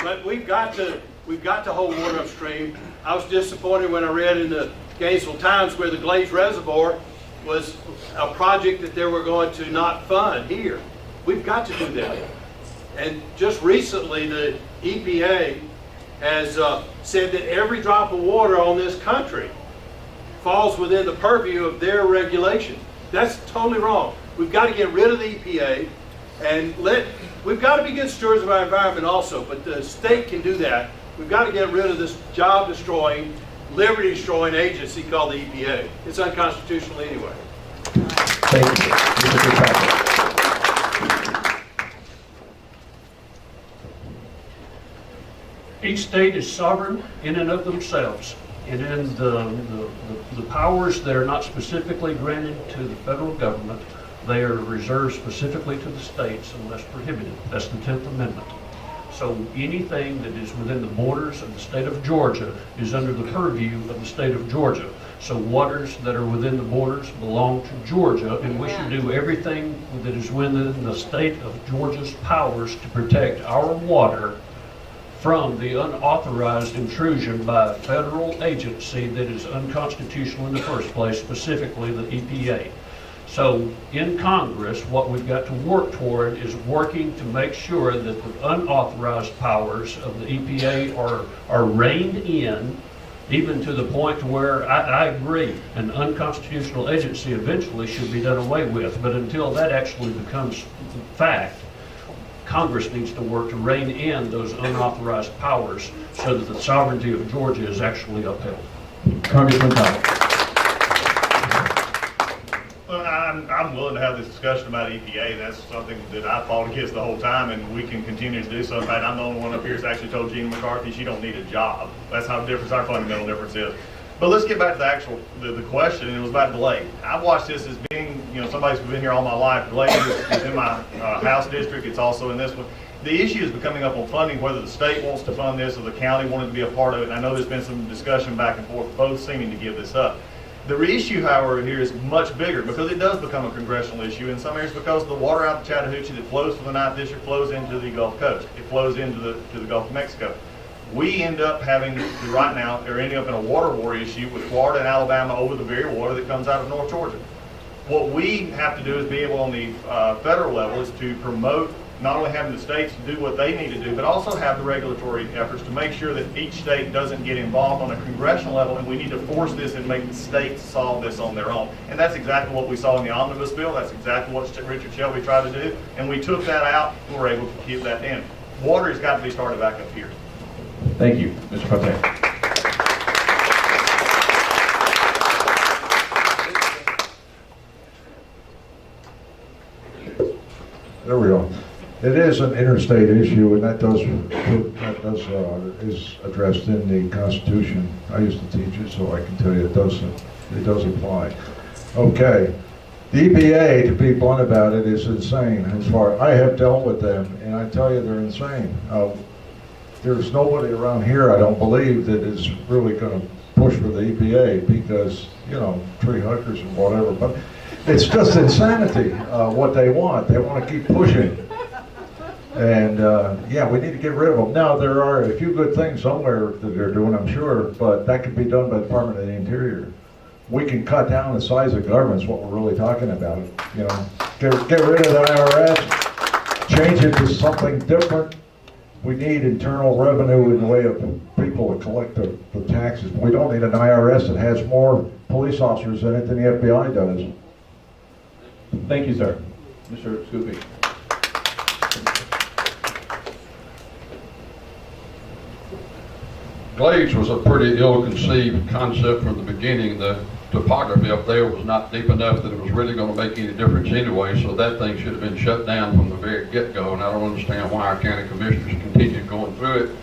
But we've got to hold water upstream. I was disappointed when I read in the Gainesville Times where the Glades Reservoir was a project that they were going to not fund here. We've got to do that. And just recently, the EPA has said that every drop of water on this country falls within the purview of their regulation. That's totally wrong. We've got to get rid of the EPA and we've got to be good stewards of our environment also, but the state can do that. We've got to get rid of this job-destroying, liberty-destroying agency called the EPA. It's unconstitutional anyway. Thank you. Mr. Fitzpatrick. Each state is sovereign in and of themselves, and in the powers that are not specifically granted to the federal government, they are reserved specifically to the states unless prohibited. That's the 10th Amendment. So anything that is within the borders of the state of Georgia is under the purview of the state of Georgia. So waters that are within the borders belong to Georgia, and we should do everything that is within the state of Georgia's powers to protect our water from the unauthorized intrusion by a federal agency that is unconstitutional in the first place, specifically the EPA. So in Congress, what we've got to work toward is working to make sure that the unauthorized powers of the EPA are reined in, even to the point to where I agree an unconstitutional agency eventually should be done away with. But until that actually becomes fact, Congress needs to work to rein in those unauthorized powers so that the sovereignty of Georgia is actually upheld. Congressman Thomas. Well, I'm willing to have this discussion about EPA. That's something that I fought against the whole time, and we can continue to do so. In fact, I'm the only one up here that's actually told Gina McCarthy she don't need a job. That's how our fundamental difference is. But let's get back to the question, and it was about delay. I've watched this as being, somebody's been here all my life. Delay is in my House district. It's also in this one. The issue is becoming up on funding, whether the state wants to fund this or the county wanted to be a part of it. And I know there's been some discussion back and forth, both seeming to give this up. The issue, however, here is much bigger because it does become a congressional issue in some areas because the water out of Chattahoochee that flows from the 9th District flows into the Gulf Coast. It flows into the Gulf of Mexico. We end up having, right now, they're ending up in a water war issue with Florida and Alabama over the very water that comes out of North Georgia. What we have to do is be able on the federal level is to promote not only having the states do what they need to do, but also have the regulatory efforts to make sure that each state doesn't get involved on a congressional level, and we need to force this and make the states solve this on their own. And that's exactly what we saw in the omnibus bill. That's exactly what Richard Shelby tried to do, and we took that out and were able to keep that in. Water has got to be started back up here. Thank you, Mr. Fontaine. There we go. It is an interstate issue, and that is addressed in the Constitution. I used to teach it, so I can tell you it does apply. Okay. The EPA, to be blunt about it, is insane. As far I have dealt with them, and I tell you they're insane. There's nobody around here, I don't believe, that is really going to push for the EPA because, you know, tree huggers and whatever. But it's just insanity what they want. They want to keep pushing. And yeah, we need to get rid of them. Now, there are a few good things somewhere that they're doing, I'm sure, but that could be done by the Department of the Interior. We can cut down the size of government is what we're really talking about. You know, get rid of the IRS, change it to something different. We need internal revenue in the way of people to collect the taxes. We don't need an IRS that has more police officers in it than the FBI does. Thank you, sir. Mr. Scupin. Glades was a pretty ill-conceived concept from the beginning. The topography up there was not deep enough that it was really going to make any difference anyway, so that thing should have been shut down from the very get-go, and I don't understand why our county commissioners continued going through it,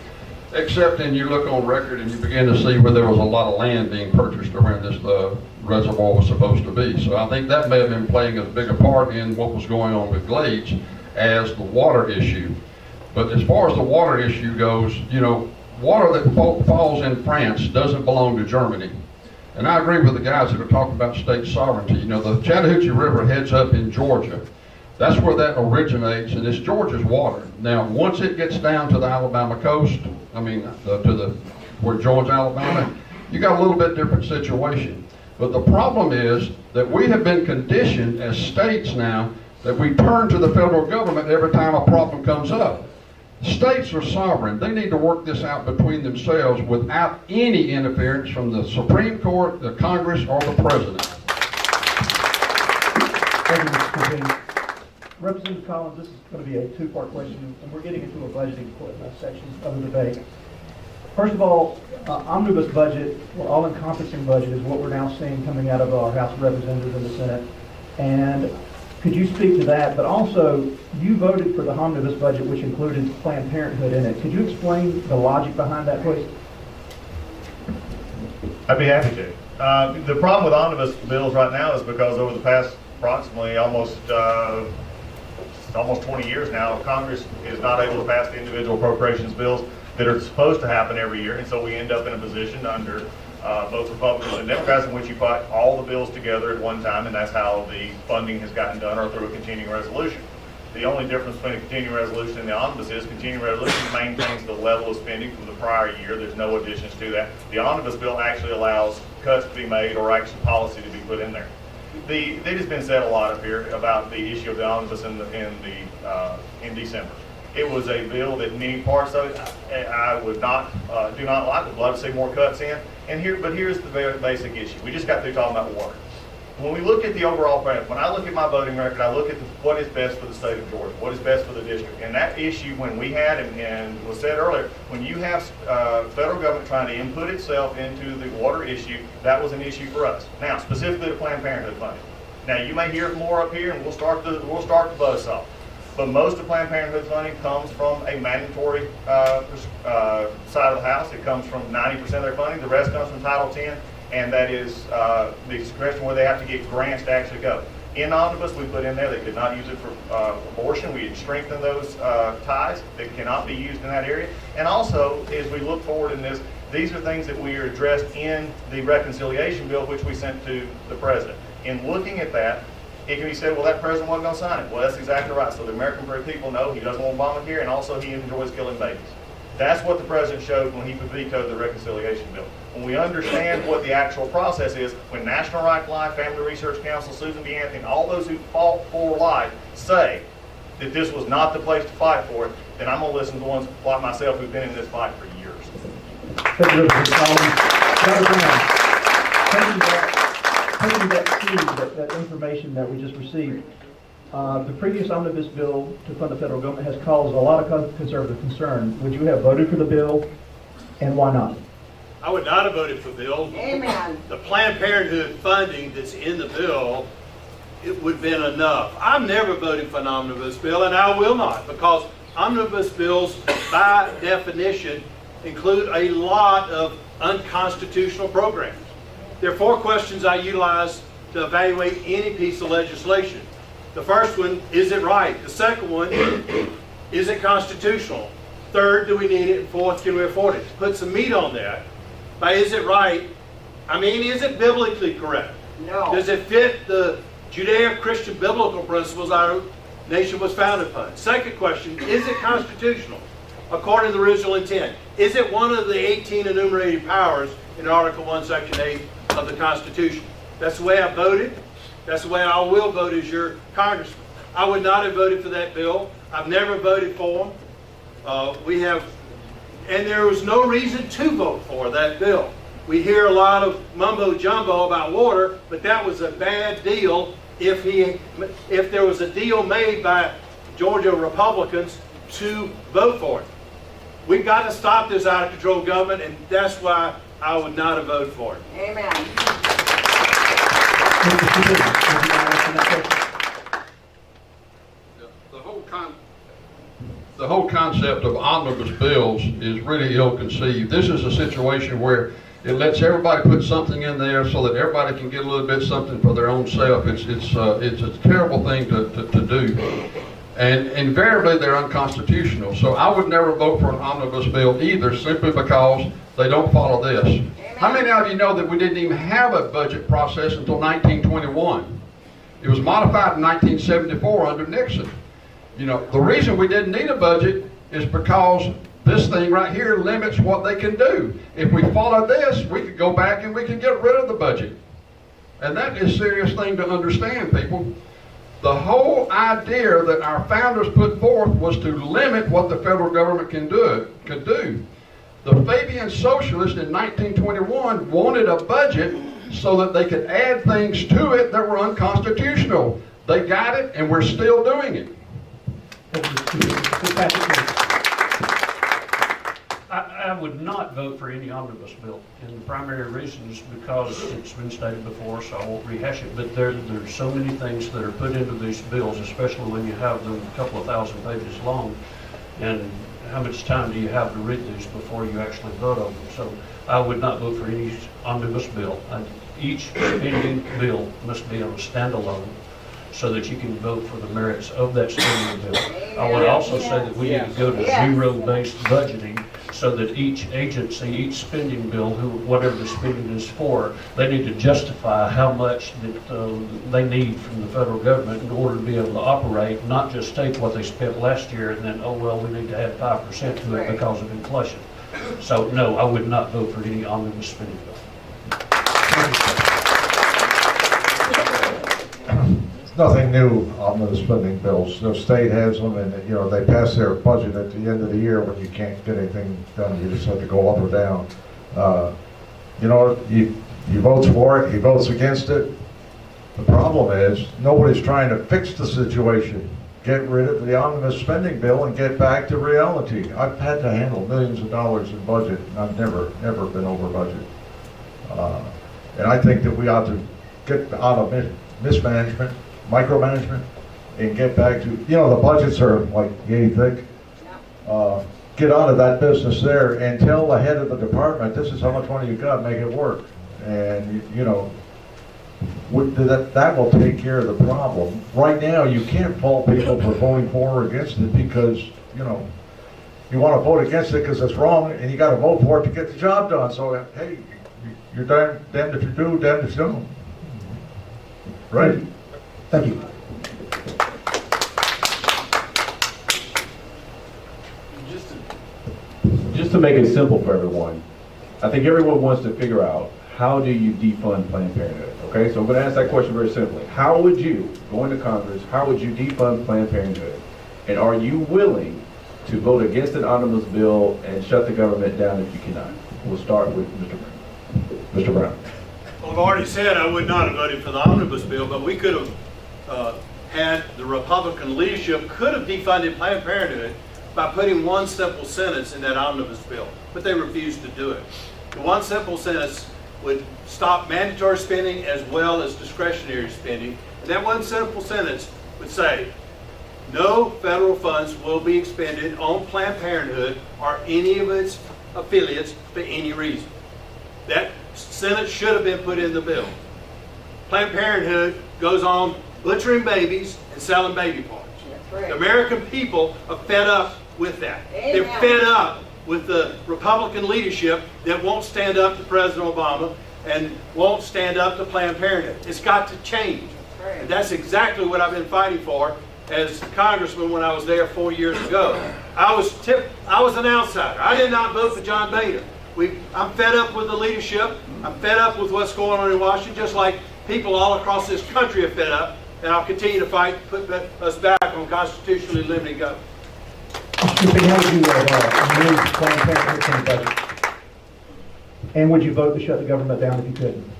except then you look on record and you begin to see where there was a lot of land being purchased around this reservoir was supposed to be. So I think that may have been playing as big a part in what was going on with Glades as the water issue. But as far as the water issue goes, you know, water that falls in France doesn't belong to Germany. And I agree with the guys that are talking about state sovereignty. You know, the Chattahoochee River heads up in Georgia. That's where that originates, and it's Georgia's water. Now, once it gets down to the Alabama coast, I mean, where it joins Alabama, you got a little bit different situation. But the problem is that we have been conditioned as states now that we turn to the federal government every time a problem comes up. States are sovereign. They need to work this out between themselves without any interference from the Supreme Court, the Congress, or the President. Thank you, Mr. Fontaine. Representative Collins, this is going to be a two-part question, and we're getting into a budgeting section of the debate. First of all, omnibus budget, or all-encompassing budget, is what we're now seeing coming out of our House of Representatives and the Senate. And could you speak to that? But also, you voted for the omnibus budget, which included Planned Parenthood in it. Could you explain the logic behind that, please? I'd be happy to. The problem with omnibus bills right now is because over the past approximately almost 20 years now, Congress is not able to pass the individual appropriations bills that are supposed to happen every year, and so we end up in a position under both Republicans and Democrats in which you put all the bills together at one time, and that's how the funding has gotten done, or through a continuing resolution. The only difference between a continuing resolution and the omnibus is continuing resolution maintains the level of spending from the prior year. There's no additions to that. The omnibus bill actually allows cuts to be made or actual policy to be put in there. It has been said a lot up here about the issue of the omnibus in December. It was a bill that many parts of it I would not do not like. Would love to see more cuts in. But here's the very basic issue. We just got through talking about water. When we look at the overall plan, when I look at my voting record, I look at what is best for the state of Georgia, what is best for the district. And that issue, when we had, and was said earlier, when you have federal government trying to input itself into the water issue, that was an issue for us. Now, specifically the Planned Parenthood funding. Now, you may hear more up here, and we'll start the buzzsaw. But most of Planned Parenthood funding comes from a mandatory side of the house. It comes from 90% of their funding. The rest comes from Title 10, and that is the Congressional, where they have to get grants to actually go. In omnibus, we put in there they could not use it for abortion. We had strengthened those ties that cannot be used in that area. And also, as we look forward in this, these are things that we are addressed in the reconciliation bill, which we sent to the president. In looking at that, it can be said, well, that president wasn't going to sign it. Well, that's exactly right. So the American people know he doesn't want Obamacare, and also he enjoys killing babies. That's what the president showed when he vetoed the reconciliation bill. When we understand what the actual process is, when National Right to Life, Family Research Council, Susan B. Anthony, and all those who fought for life say that this was not the place to fight for it, then I'm gonna listen to the ones like myself who've been in this fight for years. Thank you, Mr. Collins. Dr. Brown, taking that seed, that information that we just received, the previous omnibus bill to fund the federal government has caused a lot of conservative concern. Would you have voted for the bill, and why not? I would not have voted for the bill. Amen. The Planned Parenthood funding that's in the bill, it would have been enough. I've never voted for an omnibus bill, and I will not, because omnibus bills, by definition, include a lot of unconstitutional programs. There are 4 questions I utilize to evaluate any piece of legislation. The first one, is it right? The second one, is it constitutional? Third, do we need it? And fourth, can we afford it? To put some meat on that, by is it right, I mean, is it biblically correct? No. Does it fit the Judeo-Christian biblical principles our nation was founded upon? Second question, is it constitutional according to the original intent? Is it one of the 18 enumerated powers in Article 1, Section 8 of the Constitution? That's the way I voted. That's the way I will vote as your congressman. I would not have voted for that bill. I've never voted for them. And there was no reason to vote for that bill. We hear a lot of mumbo jumbo about water, but that was a bad deal if there was a deal made by Georgia Republicans to vote for it. We've got to stop this out of control government, and that's why I would not have voted for it. Amen. The whole concept of omnibus bills is really ill-conceived. This is a situation where it lets everybody put something in there so that everybody can get a little bit something for their own self. It's a terrible thing to do. And invariably, they're unconstitutional. So I would never vote for an omnibus bill either, simply because they don't follow this. Amen. How many of you know that we didn't even have a budget process until 1921? It was modified in 1974 under Nixon. You know, the reason we didn't need a budget is because this thing right here limits what they can do. If we followed this, we could go back and we could get rid of the budget. And that is a serious thing to understand, people. The whole idea that our founders put forth was to limit what the federal government could do. The Fabian socialists in 1921 wanted a budget so that they could add things to it that were unconstitutional. They got it, and we're still doing it. I would not vote for any omnibus bill, and the primary reason is because it's been stated before, so I won't rehash it, but there's so many things that are put into these bills, especially when you have them a couple of thousand pages long, and how much time do you have to read these before you actually vote on them? So I would not vote for any omnibus bill. Each spending bill must be on a standalone, so that you can vote for the merits of that spending bill. I would also say that we need to go to zero-based budgeting, so that each agency, each spending bill, whatever the spending is for, they need to justify how much that they need from the federal government in order to be able to operate, not just take what they spent last year and then, oh, well, we need to add 5% to it because of inflation. So, no, I would not vote for any omnibus spending bill. Nothing new on the spending bills. The state has them, and they pass their budget at the end of the year when you can't get anything done. You just have to go up or down. He votes for it, he votes against it. The problem is nobody's trying to fix the situation, get rid of the omnibus spending bill, and get back to reality. I've had to handle millions of dollars in budget, and I've never been over budget. And I think that we ought to get out of mismanagement, micromanagement, and get back to, the budgets are like yay thick. Get out of that business there and tell the head of the department, this is how much money you got, make it work. And, that will take care of the problem. Right now, you can't fault people for voting for or against it because, you want to vote against it because it's wrong, and you got to vote for it to get the job done. So, hey, you're damned if you do, damned if you don't. Right? Thank you. Just to make it simple for everyone, I think everyone wants to figure out, how do you defund Planned Parenthood? Okay, so I'm going to ask that question very simply. How would you, going to Congress, how would you defund Planned Parenthood? And are you willing to vote against an omnibus bill and shut the government down if you cannot? We'll start with Mr. Brown. Well, I've already said I would not have voted for the omnibus bill, but we could have had the Republican leadership could have defunded Planned Parenthood by putting one simple sentence in that omnibus bill, but they refused to do it. The one simple sentence would stop mandatory spending as well as discretionary spending. And that one simple sentence would say, no federal funds will be expended on Planned Parenthood or any of its affiliates for any reason. That sentence should have been put in the bill. Planned Parenthood goes on butchering babies and selling baby parts. The American people are fed up with that. They're fed up with the Republican leadership that won't stand up to President Obama and won't stand up to Planned Parenthood. It's got to change. And that's exactly what I've been fighting for as congressman when I was there 4 years ago. I was an outsider. I did not vote for John Boehner. I'm fed up with the leadership. I'm fed up with what's going on in Washington, just like people all across this country are fed up. And I'll continue to fight to put us back on constitutionally limited government. Scupin, how would you remove Planned Parenthood from the budget? And would you vote to shut the government down if you couldn't?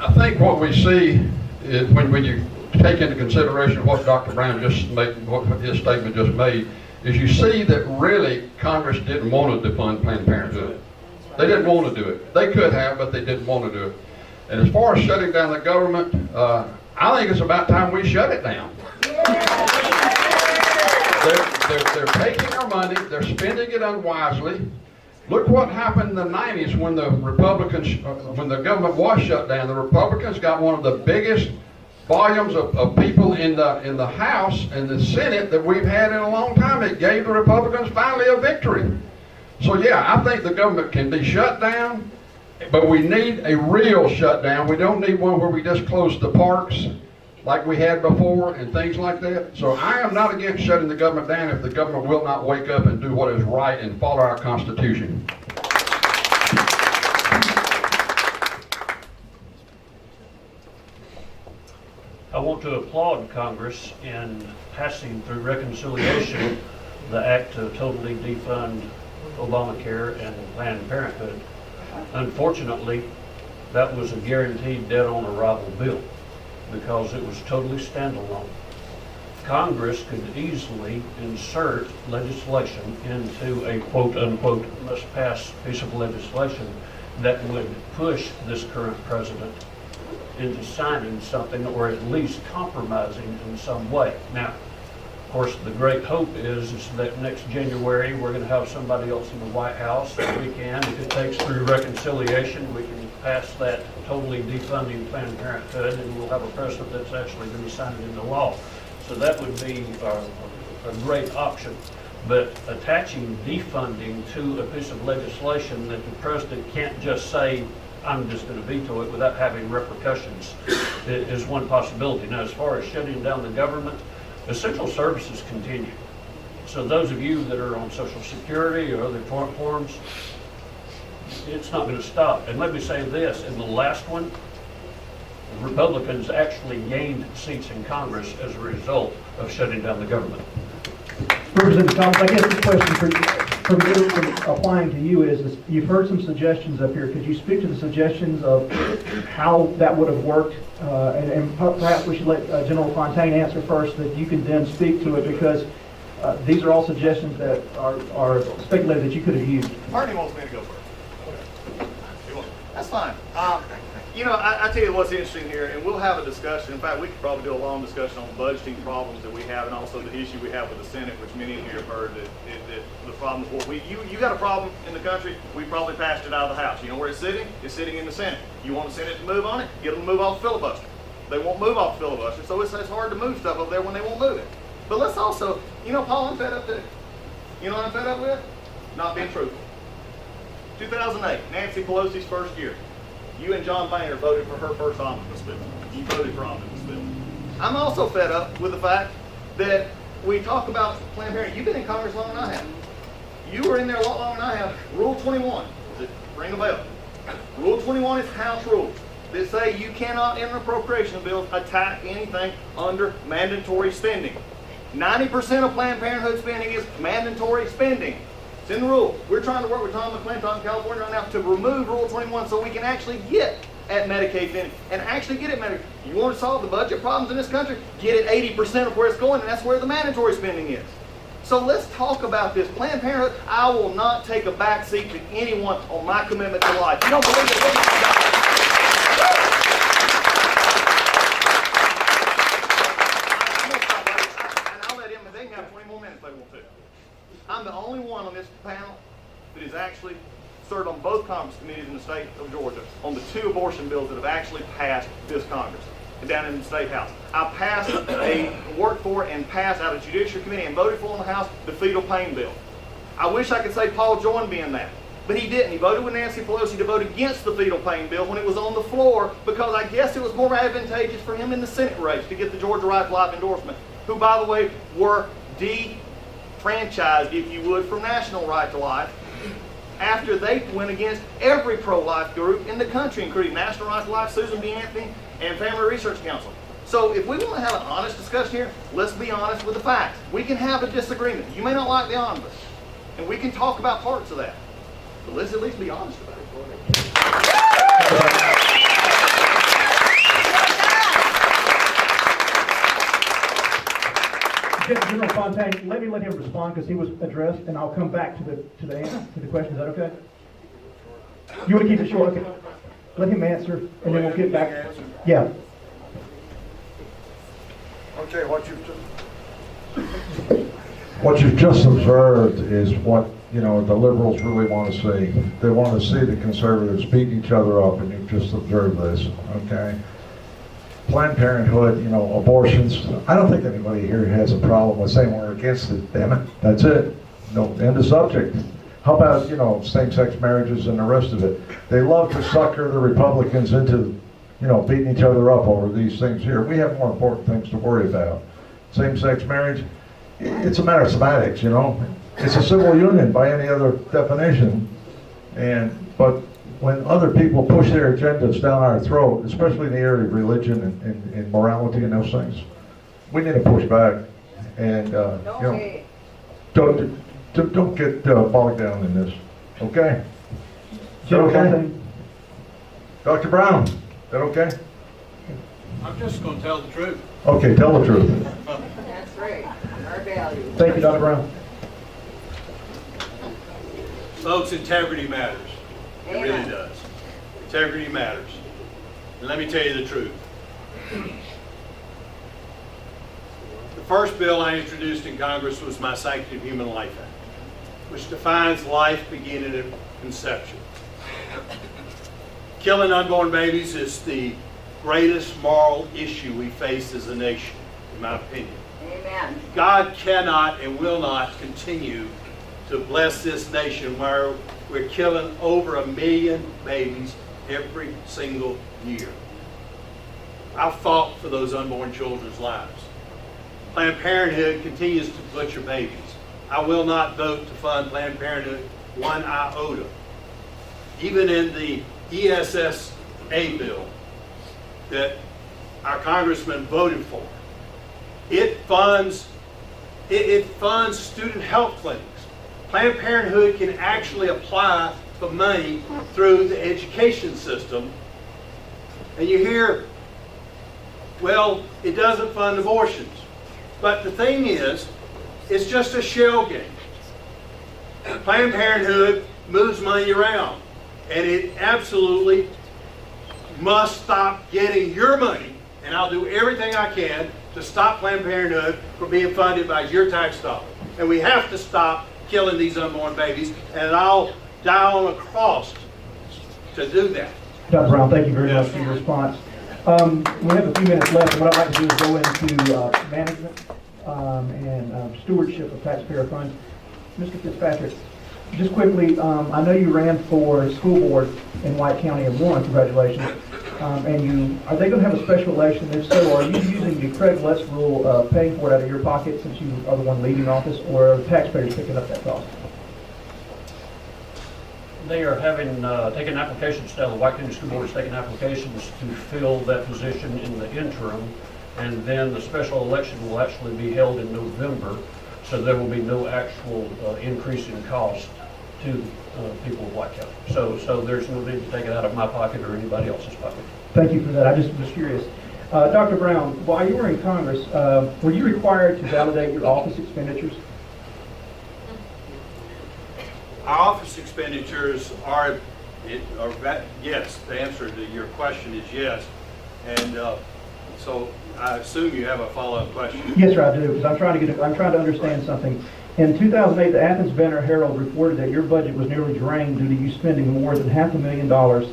I think what we see is when you take into consideration what Dr. Brown just made, what his statement just made, is you see that really Congress didn't want to defund Planned Parenthood. They didn't want to do it. They could have, but they didn't want to do it. And as far as shutting down the government, I think it's about time we shut it down. They're taking our money, they're spending it unwisely. Look what happened in the 90s when the Republicans, when the government was shut down. The Republicans got one of the biggest volumes of people in the House and the Senate that we've had in a long time. It gave the Republicans finally a victory. So yeah, I think the government can be shut down, but we need a real shutdown. We don't need one where we just close the parks like we had before and things like that. So I am not against shutting the government down if the government will not wake up and do what is right and follow our Constitution. I want to applaud Congress in passing through reconciliation the act to totally defund Obamacare and Planned Parenthood. Unfortunately, that was a guaranteed dead-on-arrival bill because it was totally standalone. Congress could easily insert legislation into a quote-unquote must-pass piece of legislation that would push this current president into signing something or at least compromising in some way. Now, of course, the great hope is that next January we're going to have somebody else in the White House, and we can, if it takes through reconciliation, we can pass that totally defunding Planned Parenthood, and we'll have a president that's actually going to sign it into law. So that would be a great option. But attaching defunding to a piece of legislation that the president can't just say, I'm just going to veto it without having repercussions is one possibility. Now, as far as shutting down the government, essential services continue. So those of you that are on Social Security or other forms, it's not going to stop. And let me say this, in the last one, Republicans actually gained seats in Congress as a result of shutting down the government. Representative Thomas, I guess the question from applying to you is you've heard some suggestions up here. Could you speak to the suggestions of how that would have worked? And perhaps we should let General Fontaine answer first, that you can then speak to it, because these are all suggestions that are speculated that you could have used. Marty wants me to go first. That's fine. You know, I tell you what's interesting here, and we'll have a discussion. In fact, we could probably do a long discussion on budgeting problems that we have, and also the issue we have with the Senate, which many of you have heard that the problem is what you got a problem in the country. We probably passed it out of the House. You know where it's sitting? It's sitting in the Senate. You want the Senate to move on it? Get them to move off the filibuster. They won't move off the filibuster, so it's hard to move stuff over there when they won't move it. But let's also, you know, Paul, I'm fed up too. You know what I'm fed up with? Not being truthful. 2008, Nancy Pelosi's first year. You and John Boehner voted for her first omnibus bill. You voted for omnibus bill. I'm also fed up with the fact that we talk about Planned Parenthood. You've been in Congress longer than I have. You were in there a lot longer than I have. Rule 21. Does it ring a bell? Rule 21 is House rules. that say you cannot, in an appropriation bill, attack anything under mandatory spending. 90% of Planned Parenthood spending is mandatory spending. It's in the rule. We're trying to work with Tom McClintock in California right now to remove Rule 21 so we can actually get at Medicaid spending and actually get at Medicaid. You want to solve the budget problems in this country? Get it 80% of where it's going, and that's where the mandatory spending is. So let's talk about this. Planned Parenthood, I will not take a back seat to anyone on my commitment to life. You don't believe it? I'm the only one on this panel that has actually served on both Congress committees in the state of Georgia on the 2 abortion bills that have actually passed this Congress and down in the State House. I worked for and passed out of the Judiciary Committee and voted for in the House the fetal pain bill. I wish I could say Paul joined me in that, but he didn't. He voted with Nancy Pelosi to vote against the fetal pain bill when it was on the floor because I guess it was more advantageous for him in the Senate race to get the Georgia Right to Life endorsement, who, by the way, were franchised, if you would, from National Right to Life after they went against every pro-life group in the country, including National Right to Life, Susan B. Anthony, and Family Research Council. So if we want to have an honest discussion here, let's be honest with the facts. We can have a disagreement. You may not like the omnibus, and we can talk about parts of that. But let's at least be honest about it. General Fontaine, let him respond because he was addressed, and I'll come back to the question. Is that okay? You want to keep it short? Okay. Let him answer, and then we'll get back. Yeah. Okay, what you've just observed is what, the liberals really want to see. They want to see the conservatives beat each other up, and you've just observed this, okay? Planned Parenthood, abortions. I don't think anybody here has a problem with saying we're against it, damn it. That's it. No, end of subject. How about, same-sex marriages and the rest of it? They love to sucker the Republicans into, beating each other up over these things here. We have more important things to worry about. Same-sex marriage, it's a matter of semantics, It's a civil union by any other definition. But when other people push their agendas down our throat, especially in the area of religion and morality and those things, we need to push back. And, don't get bogged down in this, okay? Is that okay? Dr. Brown, is that okay? I'm just going to tell the truth. Okay, tell the truth. That's right. Our values. Thank you, Dr. Brown. Folks, integrity matters. It Amen. really does. Integrity matters. And let me tell you the truth. The first bill I introduced in Congress was my Sanctity of Human Life Act, which defines life beginning at conception. Killing unborn babies is the greatest moral issue we face as a nation, in my opinion. Amen. God cannot and will not continue to bless this nation where we're killing over 1 million babies every single year. I've fought for those unborn children's lives. Planned Parenthood continues to butcher babies. I will not vote to fund Planned Parenthood 1 iota. Even in the ESSA bill that our congressman voted for, it funds student health clinics. Planned Parenthood can actually apply for money through the education system. And you hear, well, it doesn't fund abortions. But the thing is, it's just a shell game. Planned Parenthood moves money around, and it absolutely must stop getting your money, and I'll do everything I can to stop Planned Parenthood from being funded by your tax dollars. And we have to stop killing these unborn babies, and I'll die on a cross to do that. Dr. Brown, thank you very much for your response. We have a few minutes left, and what I'd like to do is go into management and stewardship of taxpayer funds. Mr. Fitzpatrick, just quickly, I know you ran for school board in White County and won, congratulations. Are they going to have a special election? If so, are you using the Craig Lutz rule of paying for it out of your pocket since you are the one leaving office, or are taxpayers picking up that cost? They are taking applications down, the White County School Board is taking applications to fill that position in the interim, and then the special election will actually be held in November, so there will be no actual increase in cost to people of White County. So there's no need to take it out of my pocket or anybody else's pocket. Thank you for that. I just was curious. Dr. Brown, while you were in Congress, were you required to validate your office expenditures? Our office expenditures are yes. The answer to your question is yes. And so I assume you have a follow-up question. Yes, sir, I do, because I'm trying to understand something. In 2008, the Athens Banner-Herald reported that your budget was nearly drained due to you spending more than $500,000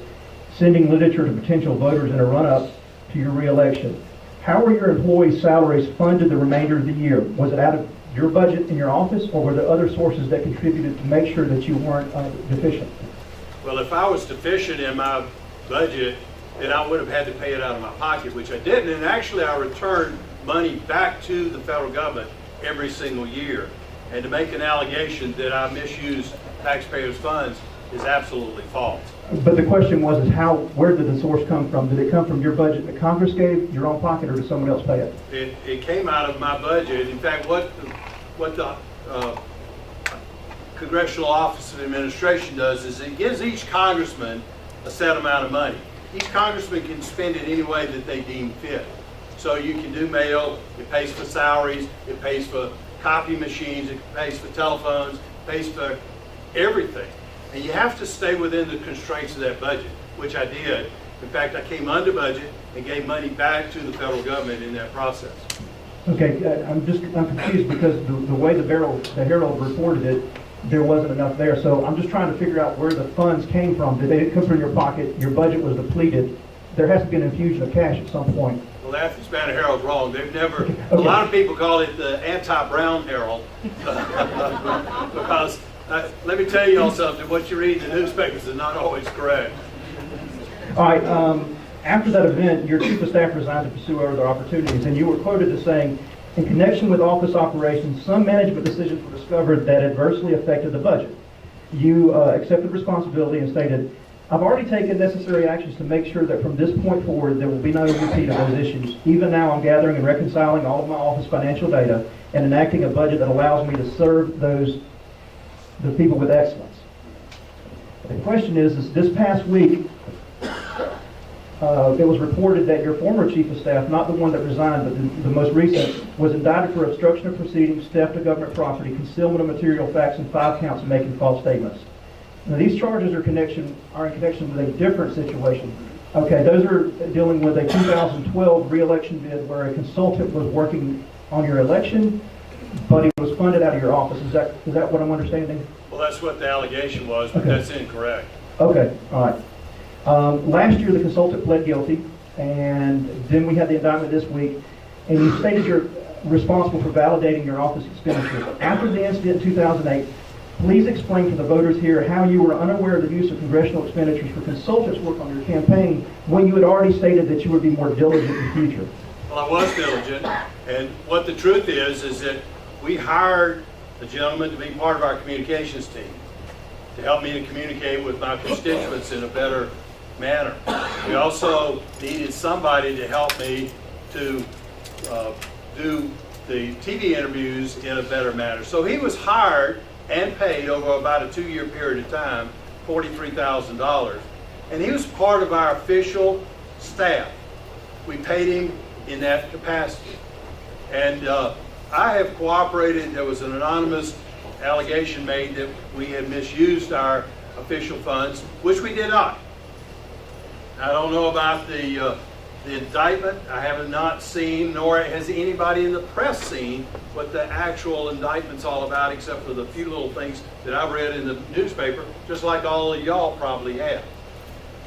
sending literature to potential voters in a run-up to your re-election. How were your employees' salaries funded the remainder of the year? Was it out of your budget in your office, or were there other sources that contributed to make sure that you weren't deficient? Well, if I was deficient in my budget, then I would have had to pay it out of my pocket, which I didn't. And actually, I returned money back to the federal government every single year. And to make an allegation that I misused taxpayers' funds is absolutely false. But the question was, where did the source come from? Did it come from your budget that Congress gave, your own pocket, or did someone else pay it? It came out of my budget. In fact, what the Congressional Office of Administration does is it gives each congressman a set amount of money. Each congressman can spend it any way that they deem fit. So you can do mail, it pays for salaries, it pays for copy machines, it pays for telephones, it pays for everything. And you have to stay within the constraints of that budget, which I did. In fact, I came under budget and gave money back to the federal government in that process. Okay, I'm confused because the way the Herald reported it, there wasn't enough there. So I'm just trying to figure out where the funds came from. Did they come from your pocket? Your budget was depleted. There has to be an infusion of cash at some point. Well, the Athens Banner-Herald's wrong. They've never, a lot of people call it the anti-Brown Herald. Because let me tell you all something, what you read in the newspapers is not always correct. All right, after that event, your chief of staff resigned to pursue other opportunities, and you were quoted as saying, in connection with office operations, some management decisions were discovered that adversely affected the budget. You accepted responsibility and stated, I've already taken necessary actions to make sure that from this point forward, there will be no repeat of those issues. Even now, I'm gathering and reconciling all of my office financial data and enacting a budget that allows me to serve the people with excellence. The question is this past week, it was reported that your former chief of staff, not the one that resigned, but the most recent, was indicted for obstruction of proceedings, theft of government property, concealment of material facts, and 5 counts of making false statements. Now, these charges are in connection with a different situation. Okay, those are dealing with a 2012 re-election bid where a consultant was working on your election, but he was funded out of your office. Is that what I'm understanding? Well, that's what the allegation was, but that's incorrect. Okay, all right. Last year, the consultant pled guilty, and then we had the indictment this week, and you stated you're responsible for validating your office expenditures. After the incident in 2008, please explain to the voters here how you were unaware of the use of congressional expenditures for consultants' work on your campaign when you had already stated that you would be more diligent in the future. Well, I was diligent, and what the truth is that we hired a gentleman to be part of our communications team to help me to communicate with my constituents in a better manner. We also needed somebody to help me to do the TV interviews in a better manner. So he was hired and paid over about a 2-year period of time, $43,000. And he was part of our official staff. We paid him in that capacity. And I have cooperated. There was an anonymous allegation made that we had misused our official funds, which we did not. I don't know about the indictment. I have not seen, nor has anybody in the press seen what the actual indictment's all about, except for the few little things that I've read in the newspaper, just like all of y'all probably have.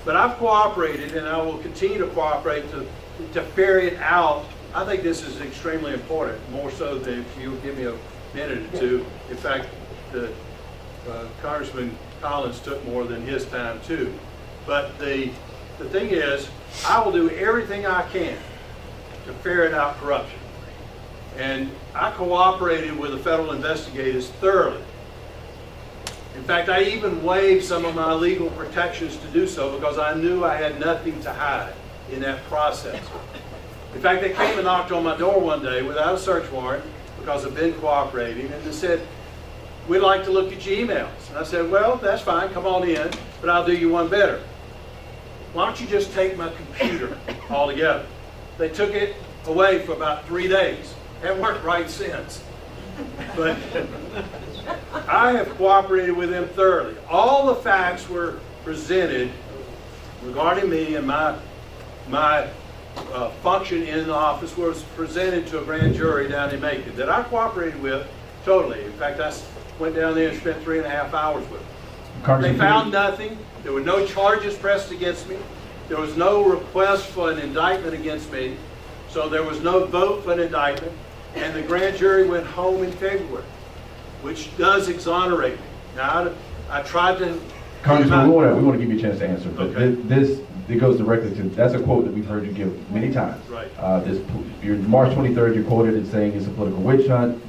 But I've cooperated, and I will continue to cooperate to ferry it out. I think this is extremely important, more so than if you'll give me a minute or two. In fact, Congressman Collins took more than his time too. But the thing is, I will do everything I can to ferret out corruption. And I cooperated with the federal investigators thoroughly. In fact, I even waived some of my legal protections to do so because I knew I had nothing to hide in that process. In fact, they came and knocked on my door one day without a search warrant because I've been cooperating, and they said, "We'd like to look at your emails." And I said, "Well, that's fine, come on in, but I'll do you one better. Why don't you just take my computer altogether?" They took it away for about 3 days. Haven't worked right since. But I have cooperated with them thoroughly. All the facts were presented regarding me and my function in the office was presented to a grand jury down in Macon that I cooperated with totally. In fact, I went down there and spent 3.5 hours with them. They found nothing. There were no charges pressed against me. There was no request for an indictment against me. So there was no vote for an indictment. And the grand jury went home in February, which does exonerate me. Now, I tried to... Congressman, we want to give you a chance to answer, but Okay. it goes directly to, that's a quote that we've heard you give many times. Right. Your March 23rd, you quoted it saying it's a political witch hunt.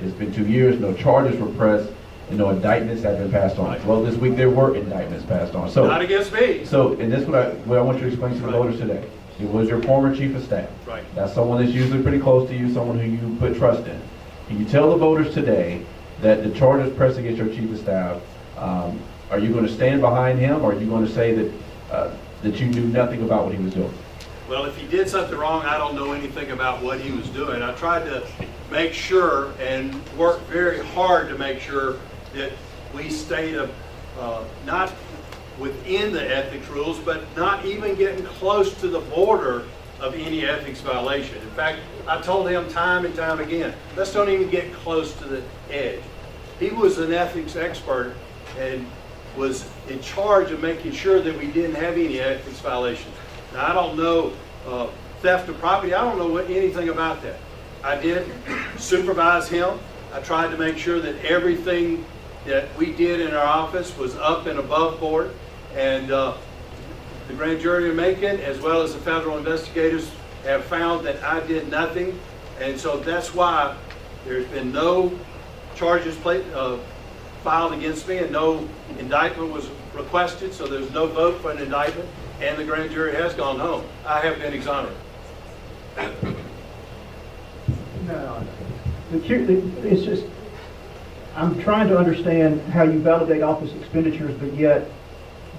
It's been 2 years, no charges were pressed, and no indictments have been passed on. Right. Well, this week there were indictments passed on. So, Not against me. So, and this is what I want you to explain to the Right. voters today. It was your former chief of staff. Right. That's someone that's usually pretty close to you, someone who you put trust in. Can you tell the voters today that the charges pressed against your chief of staff, are you going to stand behind him, or are you going to say that you knew nothing about what he was doing? Well, if he did something wrong, I don't know anything about what he was doing. I tried to make sure and work very hard to make sure that we stayed not within the ethics rules, but not even getting close to the border of any ethics violation. In fact, I told him time and time again, let's don't even get close to the edge. He was an ethics expert and was in charge of making sure that we didn't have any ethics violations. Now, I don't know theft of property. I don't know anything about that. I did supervise him. I tried to make sure that everything that we did in our office was up and above board. And the grand jury in Macon, as well as the federal investigators, have found that I did nothing. And so that's why there's been no charges filed against me and no indictment was requested. So there's no vote for an indictment. And the grand jury has gone home. I have been exonerated. No. It's just, I'm trying to understand how you validate office expenditures, but yet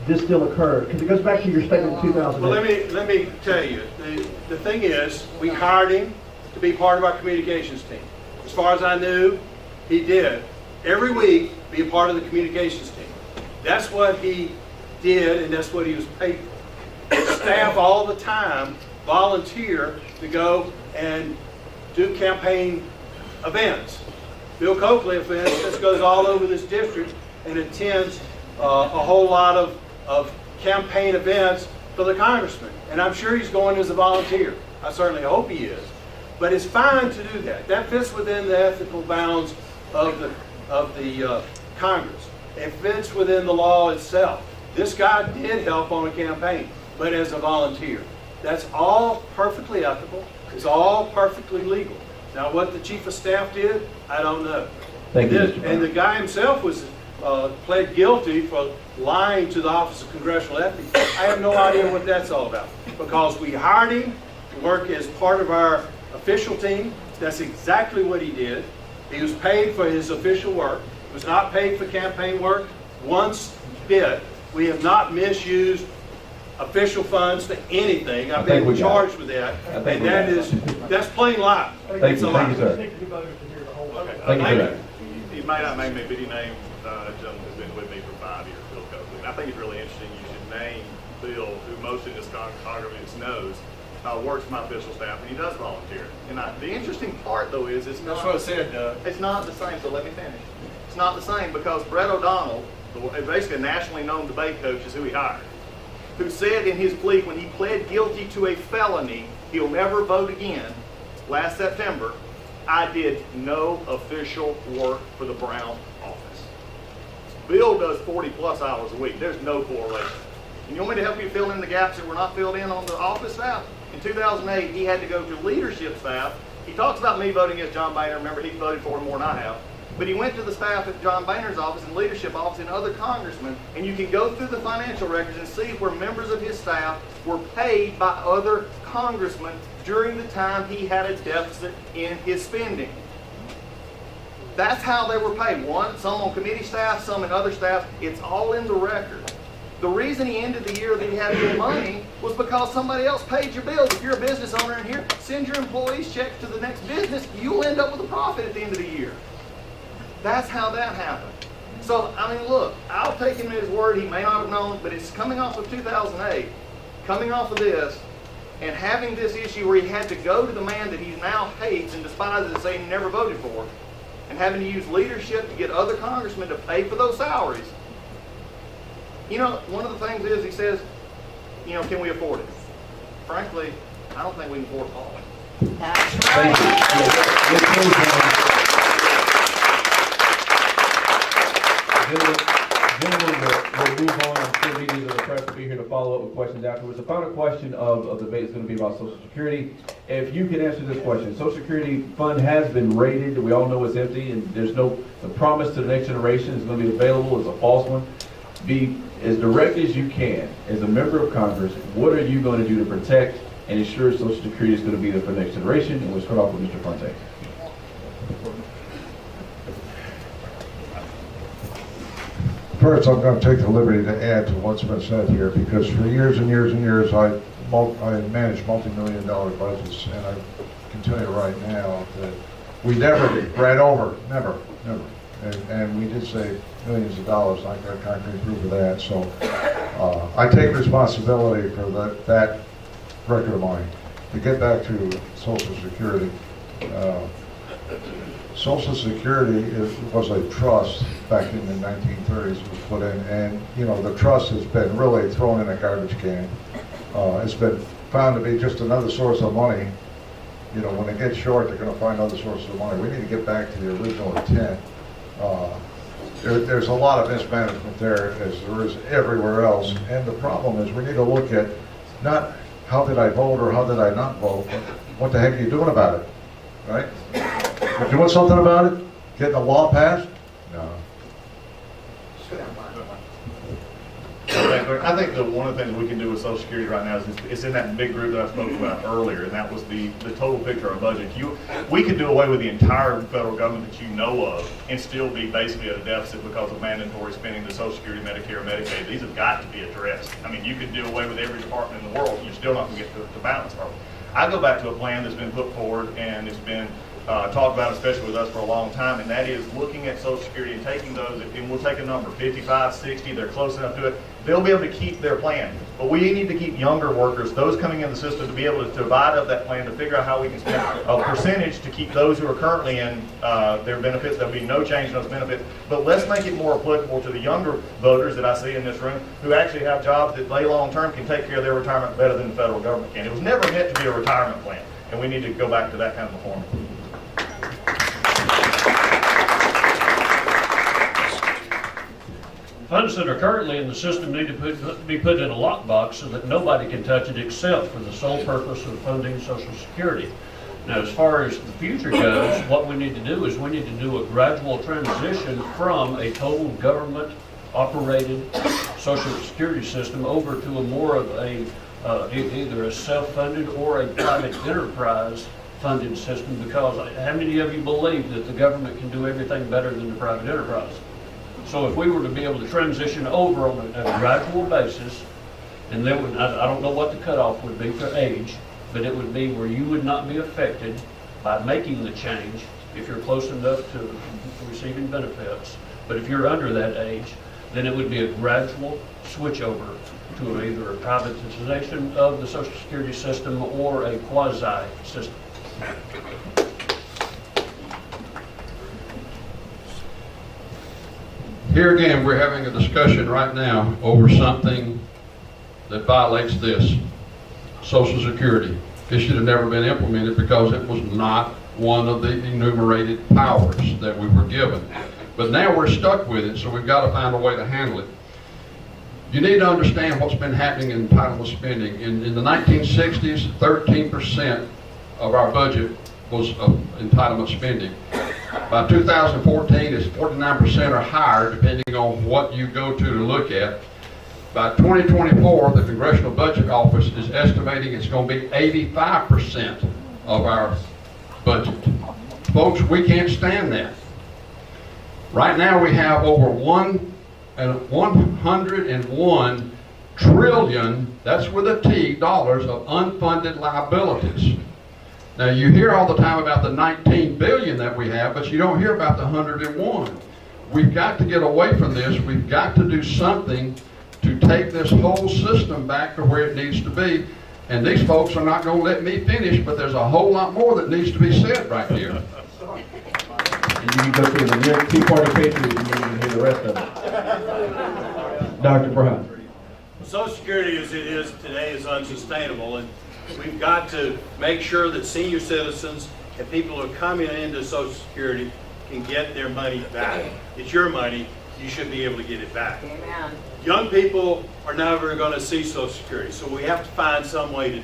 this still occurred. Because it goes back to your statement in 2008. Well, let me tell you, the thing is, we hired him to be part of our communications team. As far as I knew, he did every week be a part of the communications team. That's what he did, and that's what he was paid for. His staff all the time volunteer to go and do campaign events. Bill Coakley, for instance, goes all over this district and attends a whole lot of campaign events for the congressman. And I'm sure he's going as a volunteer. I certainly hope he is. But it's fine to do that. That fits within the ethical bounds of the Congress. It fits within the law itself. This guy did help on a campaign, but as a volunteer. That's all perfectly ethical. It's all perfectly legal. Now, what the chief of staff did, I don't know. Thank you, Mr. Brown. And the guy himself was pled guilty for lying to the Office of Congressional Ethics. I have no idea what that's all about, because we hired him to work as part of our official team. That's exactly what he did. He was paid for his official work. He was not paid for campaign work once bit. We have not misused official funds to anything. I've been charged with that, and that's plain lie. Thank you, lie. sir. Thank you Thank you for that. He may not name me, but he named a gentleman who's been with me for 5 years, Bill Coakley. And I think it's really interesting you should name Bill, who most in this congregation knows, works for my official staff, and he does volunteer. And the interesting part, though, is it's not. That's what I said, Doug. It's not the same, so let me finish. It's not the same because Brett O'Donnell, basically a nationally known debate coach, is who he hired, who said in his plea when he pled guilty to a felony, he'll never vote again, last September, I did no official work for the Broun office. Bill does 40-plus hours a week. There's no correlation. And you want me to help you fill in the gaps that were not filled in on the office staff? In 2008, he had to go to leadership staff. He talks about me voting against John Boehner. Remember, he voted for him more than I have. But he went to the staff at John Boehner's office and leadership office and other congressmen, and you can go through the financial records and see where members of his staff were paid by other congressmen during the time he had a deficit in his spending. That's how they were paid. Some on committee staff, some in other staff. It's all in the record. The reason he ended the year that he had good money was because somebody else paid your bills. If you're a business owner in here, send your employees checks to the next business. You'll end up with a profit at the end of the year. That's how that happened. So, I mean, look, I'll take him at his word. He may not have known, but it's coming off of 2008, coming off of this, and having this issue where he had to go to the man that he now hates and despises and say he never voted for, and having to use leadership to get other congressmen to pay for those salaries. You know, one of the things is he says, you know, can we afford it? Frankly, I don't think we can afford it all. That's right. Gentlemen, we'll move on. I'm sure media of the press will be here to follow up with questions afterwards. The final question of the debate is going to be about Social Security. If you can answer this question, Social Security fund has been raided. We all know it's empty, and there's the promise to the next generation is going to be available is a false one. Be as direct as you can. As a member of Congress, what are you going to do to protect and ensure Social Security is going to be there for the next generation? And we'll start off with Mr. Fontaine. First, I'm going to take the liberty to add to what's been said here, because for years and years and years, I managed multi-million-dollar budgets, and I can tell you right now that we never ran over, never. And we did save millions of dollars. I've got concrete proof of that. So I take responsibility for that record of mine. To get back to Social Security, Social Security was a trust back in the 1930s. It was put in, and you know the trust has been really thrown in a garbage can. It's been found to be just another source of money. You know, when they get short, they're going to find other sources of money. We need to get back to the original intent. There's a lot of mismanagement there, as there is everywhere else. And the problem is, we need to look at not how did I vote or how did I not vote, but what the heck are you doing about it, right? You're doing something about it? Getting a law passed? No. I think that one of the things we can do with Social Security right now is it's in that big group that I spoke about earlier, and that was the total picture of budget. We could do away with the entire federal government that you know of and still be basically at a deficit because of mandatory spending to Social Security, Medicare, Medicaid. These have got to be addressed. I mean, you could do away with every department in the world, and you're still not going to get to balance. I go back to a plan that's been put forward and it's been talked about, especially with us, for a long time, and that is looking at Social Security and taking those, and we'll take a number, 55, 60, they're close enough to it, they'll be able to keep their plan. But we need to keep younger workers, those coming in the system, to be able to divide up that plan to figure out how we can spend a percentage to keep those who are currently in their benefits. There'll be no change in those benefits, but let's make it more applicable to the younger voters that I see in this room who actually have jobs that they long-term can take care of their retirement better than the federal government can. It was never meant to be a retirement plan, and we need to go back to that kind of performance. Funds that are currently in the system need to be put in a lockbox so that nobody can touch it except for the sole purpose of funding Social Security. Now, as far as the future goes, what we need to do is we need to do a gradual transition from a total government-operated Social Security system over to a more of a either a self-funded or a private enterprise funded system, because how many of you believe that the government can do everything better than the private enterprise? So if we were to be able to transition over on a gradual basis, and then I don't know what the cutoff would be for age, but it would be where you would not be affected by making the change if you're close enough to receiving benefits. But if you're under that age, then it would be a gradual switch over to either a privatization of the Social Security system or a quasi system. Here again, we're having a discussion right now over something that violates this, Social Security. It should have never been implemented because it was not one of the enumerated powers that we were given. But now we're stuck with it, so we've got to find a way to handle it. You need to understand what's been happening in entitlement spending. In the 1960s, 13% of our budget was entitlement spending. By 2014, it's 49% or higher, depending on what you go to look at. By 2024, the Congressional Budget Office is estimating it's going to be 85% of our budget. Folks, we can't stand that. Right now, we have over 101 trillion, that's with a T, dollars of unfunded liabilities. Now, you hear all the time about the 19 billion that we have, but you don't hear about the 101. We've got to get away from this. We've got to do something to take this whole system back to where it needs to be. And these folks are not going to let me finish, but there's a whole lot more that needs to be said right here. And you can go through the near Tea Party Patriots and you can hear the rest of it. Dr. Broun. Social Security as it is today is unsustainable, and we've got to make sure that senior citizens and people who are coming into Social Security can get their money back. It's your money. You should be able to get it back. Amen. Young people are never going to see Social Security, so we have to find some way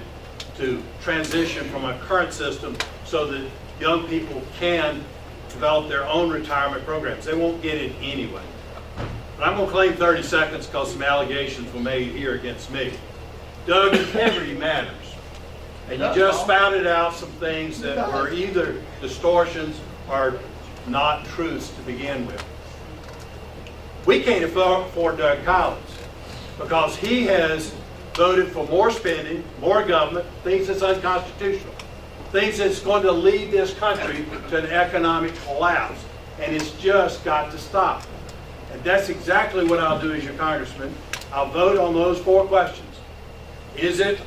to transition from our current system so that young people can develop their own retirement programs. They won't get it anyway. But I'm going to claim 30 seconds because some allegations were made here against me. Doug, integrity matters. And you just spouted out some things that were either distortions or not truths to begin with. We can't afford Doug Collins because he has voted for more spending, more government, things that's unconstitutional, things that's going to lead this country to an economic collapse. And it's just got to stop. And that's exactly what I'll do as your congressman. I'll vote on those 4 questions. Is it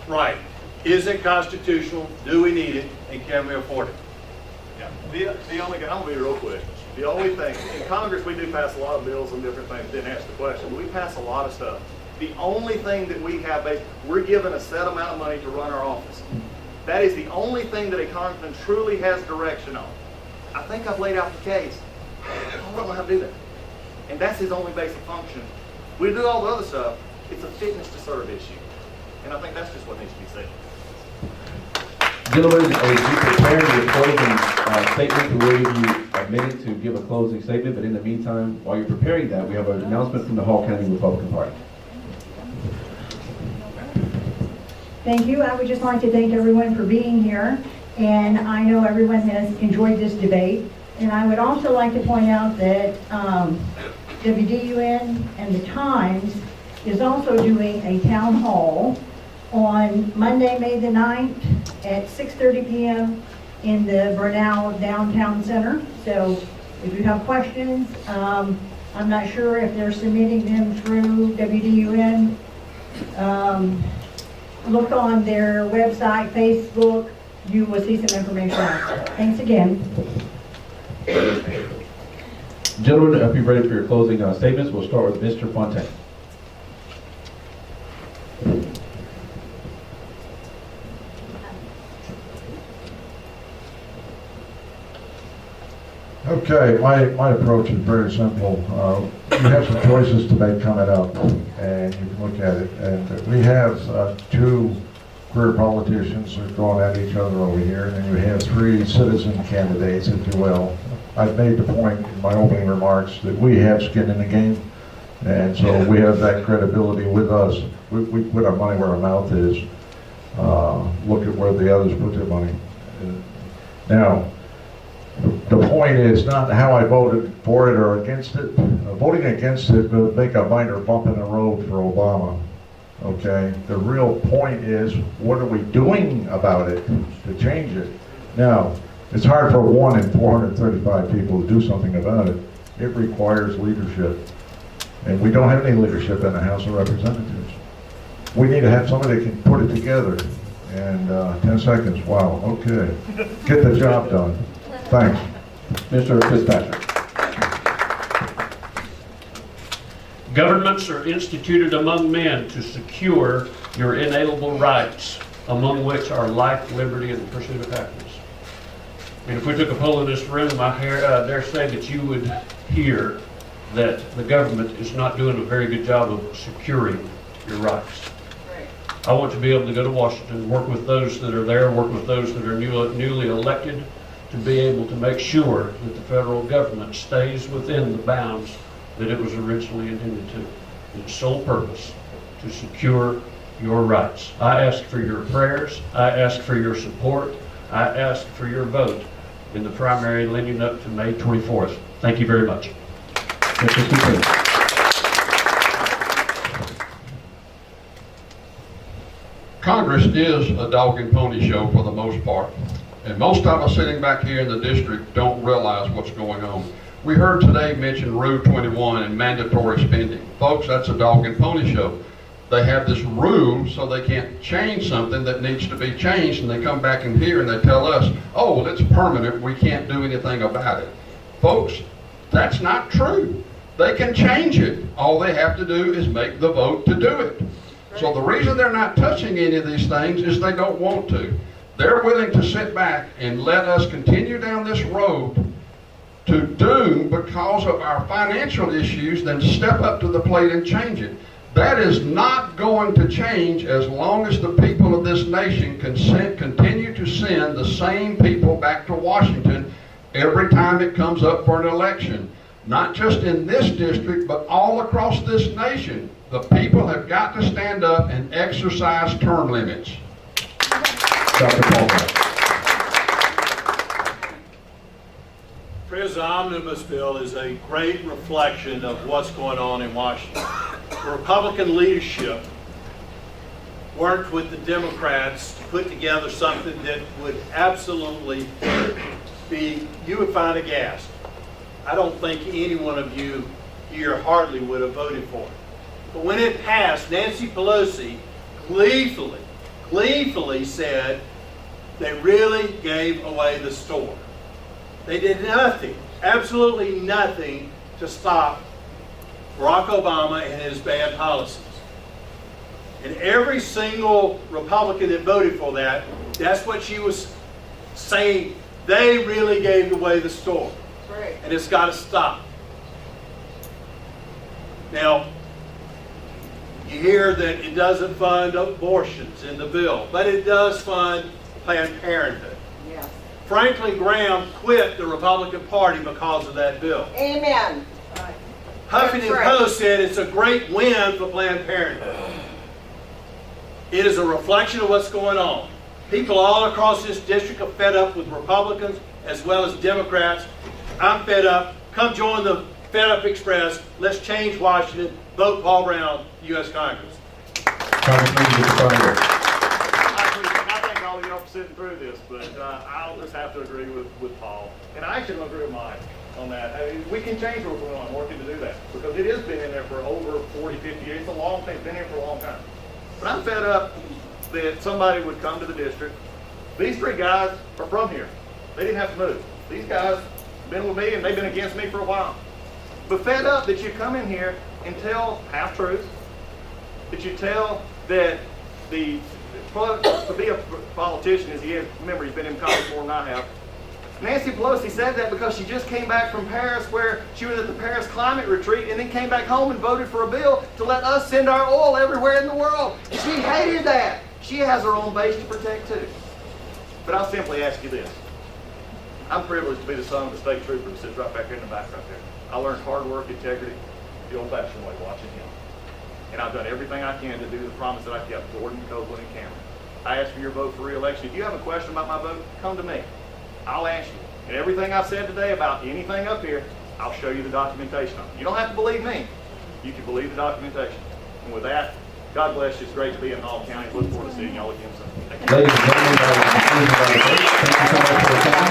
right? Is it constitutional? Do we need it? And can we afford it? Yeah. The only, I'm going to be real quick. The only thing, in Congress we do pass a lot of bills and different things, didn't answer the question, but we pass a lot of stuff. The only thing that we have, we're given a set amount of money to run our office. That is the only thing that a congressman truly has direction on. I think I've laid out the case. I don't know how to do that. And that's his only basic function. We do all the other stuff. It's a fitness to serve issue. And I think that's just what needs to be said. Gentlemen, as you prepare your closing statement, we'll give you a minute to give a closing statement, but in the meantime, while you're preparing that, we have an announcement from the Hall County Republican Party. Thank you. I would just like to thank everyone for being here, and I know everyone has enjoyed this debate. And I would also like to point out that WDUN and the Times is also doing a town hall on Monday, May the 9th at 6:30 p.m. in the Broun Downtown Center. So if you have questions, I'm not sure if they're submitting them through WDUN. Look on their website, Facebook, you will see some information out there. Thanks again. Gentlemen, if you're ready for your closing statements, we'll start with Mr. Fontaine. Okay, my approach is very simple. You have some choices to make coming up, and you can look at it. And we have 2 career politicians who are going at each other over here, and then you have 3 citizen candidates, if you will. I've made the point in my opening remarks that we have skin in the game, and so we have that credibility with us. We put our money where our mouth is. Look at where the others put their money. Now, the point is not how I voted for it or against it. Voting against it would make a minor bump in the road for Obama. Okay? The real point is, what are we doing about it to change it? Now, it's hard for 1 in 435 people to do something about it. It requires leadership. And we don't have any leadership in the House of Representatives. We need to have somebody that can put it together. And 10 seconds, wow, okay. Get the job done. Thanks. Mr. Fitzpatrick. Governments are instituted among men to secure your inalienable rights, among which are life, liberty, and the pursuit of happiness. And if we took a poll in this room, I dare say that you would hear that the government is not doing a very good job of securing your rights. I want to be able to go to Washington, work with those that are there, work with those that are newly elected, to be able to make sure that the federal government stays within the bounds that it was originally intended to. Its sole purpose, to secure your rights. I ask for your prayers. I ask for your support. I ask for your vote in the primary leading up to May 24th. Thank you very much. Mr. Scupin. Congress is a dog and pony show for the most part, and most of us sitting back here in the district don't realize what's going on. We heard today mention Rule 21 and mandatory spending. Folks, that's a dog and pony show. They have this rule so they can't change something that needs to be changed, and they come back in here and they tell us, oh, well, it's permanent, we can't do anything about it. Folks, that's not true. They can change it. All they have to do is make the vote to do it. So the reason they're not touching any of these things is they don't want to. They're willing to sit back and let us continue down this road to doom because of our financial issues than step up to the plate and change it. That is not going to change as long as the people of this nation continue to send the same people back to Washington every time it comes up for an election. Not just in this district, but all across this nation. The people have got to stand up and exercise term limits. Dr. Paul. President's omnibus bill is a great reflection of what's going on in Washington. The Republican leadership worked with the Democrats to put together something that would absolutely be, you would find aghast. I don't think any one of you here hardly would have voted for it. But when it passed, Nancy Pelosi gleefully said they really gave away the store. They did nothing, absolutely nothing to stop Barack Obama and his bad policies. And every single Republican that voted for that, that's what she was saying. They really gave away the store. Right. And it's got to stop. Now, you hear that it doesn't fund abortions in the bill, but it does fund Planned Parenthood. Yes. Franklin Graham quit the Republican Party because of that bill. Amen. Huffington Post said it's a great win for Planned Parenthood. It is a reflection of what's going on. People all across this district are fed up with Republicans as well as Democrats. I'm fed up. Come join the Fed Up Express. Let's change Washington. Vote Paul Broun, U.S. Congress. I thank all of y'all for sitting through this, but I'll just have to agree with Paul. And I actually don't agree with Mike on that. I mean, we can change Rule 21. I'm working to do that because it has been in there for over 40, 50 years. It's a long thing. It's been here for a long time. But I'm fed up that somebody would come to the district. These three guys are from here. They didn't have to move. These guys have been with me and they've been against me for a while. But fed up that you come in here and tell half-truths, that you tell that to be a politician, as he is, remember he's been in Congress more than I have. Nancy Pelosi said that because she just came back from Paris where she was at the Paris climate retreat and then came back home and voted for a bill to let us send our oil everywhere in the world. She hated that. She has her own base to protect too. But I'll simply ask you this. I'm privileged to be the son of a state trooper that sits right back here in the back right there. I learned hard work, integrity, the old-fashioned way, watching him. And I've done everything I can to do the promise that I kept, Gordon, Copeland, and Cameron. I ask for your vote for re-election. If you have a question about my vote, come to me. I'll ask you. And everything I've said today about anything up here, I'll show you the documentation on it. You don't have to believe me. You can believe the documentation. And with that, God bless you. It's great to be in Hall County. Look forward to seeing y'all again soon. Thank you. Ladies and gentlemen, thank you so much for the time.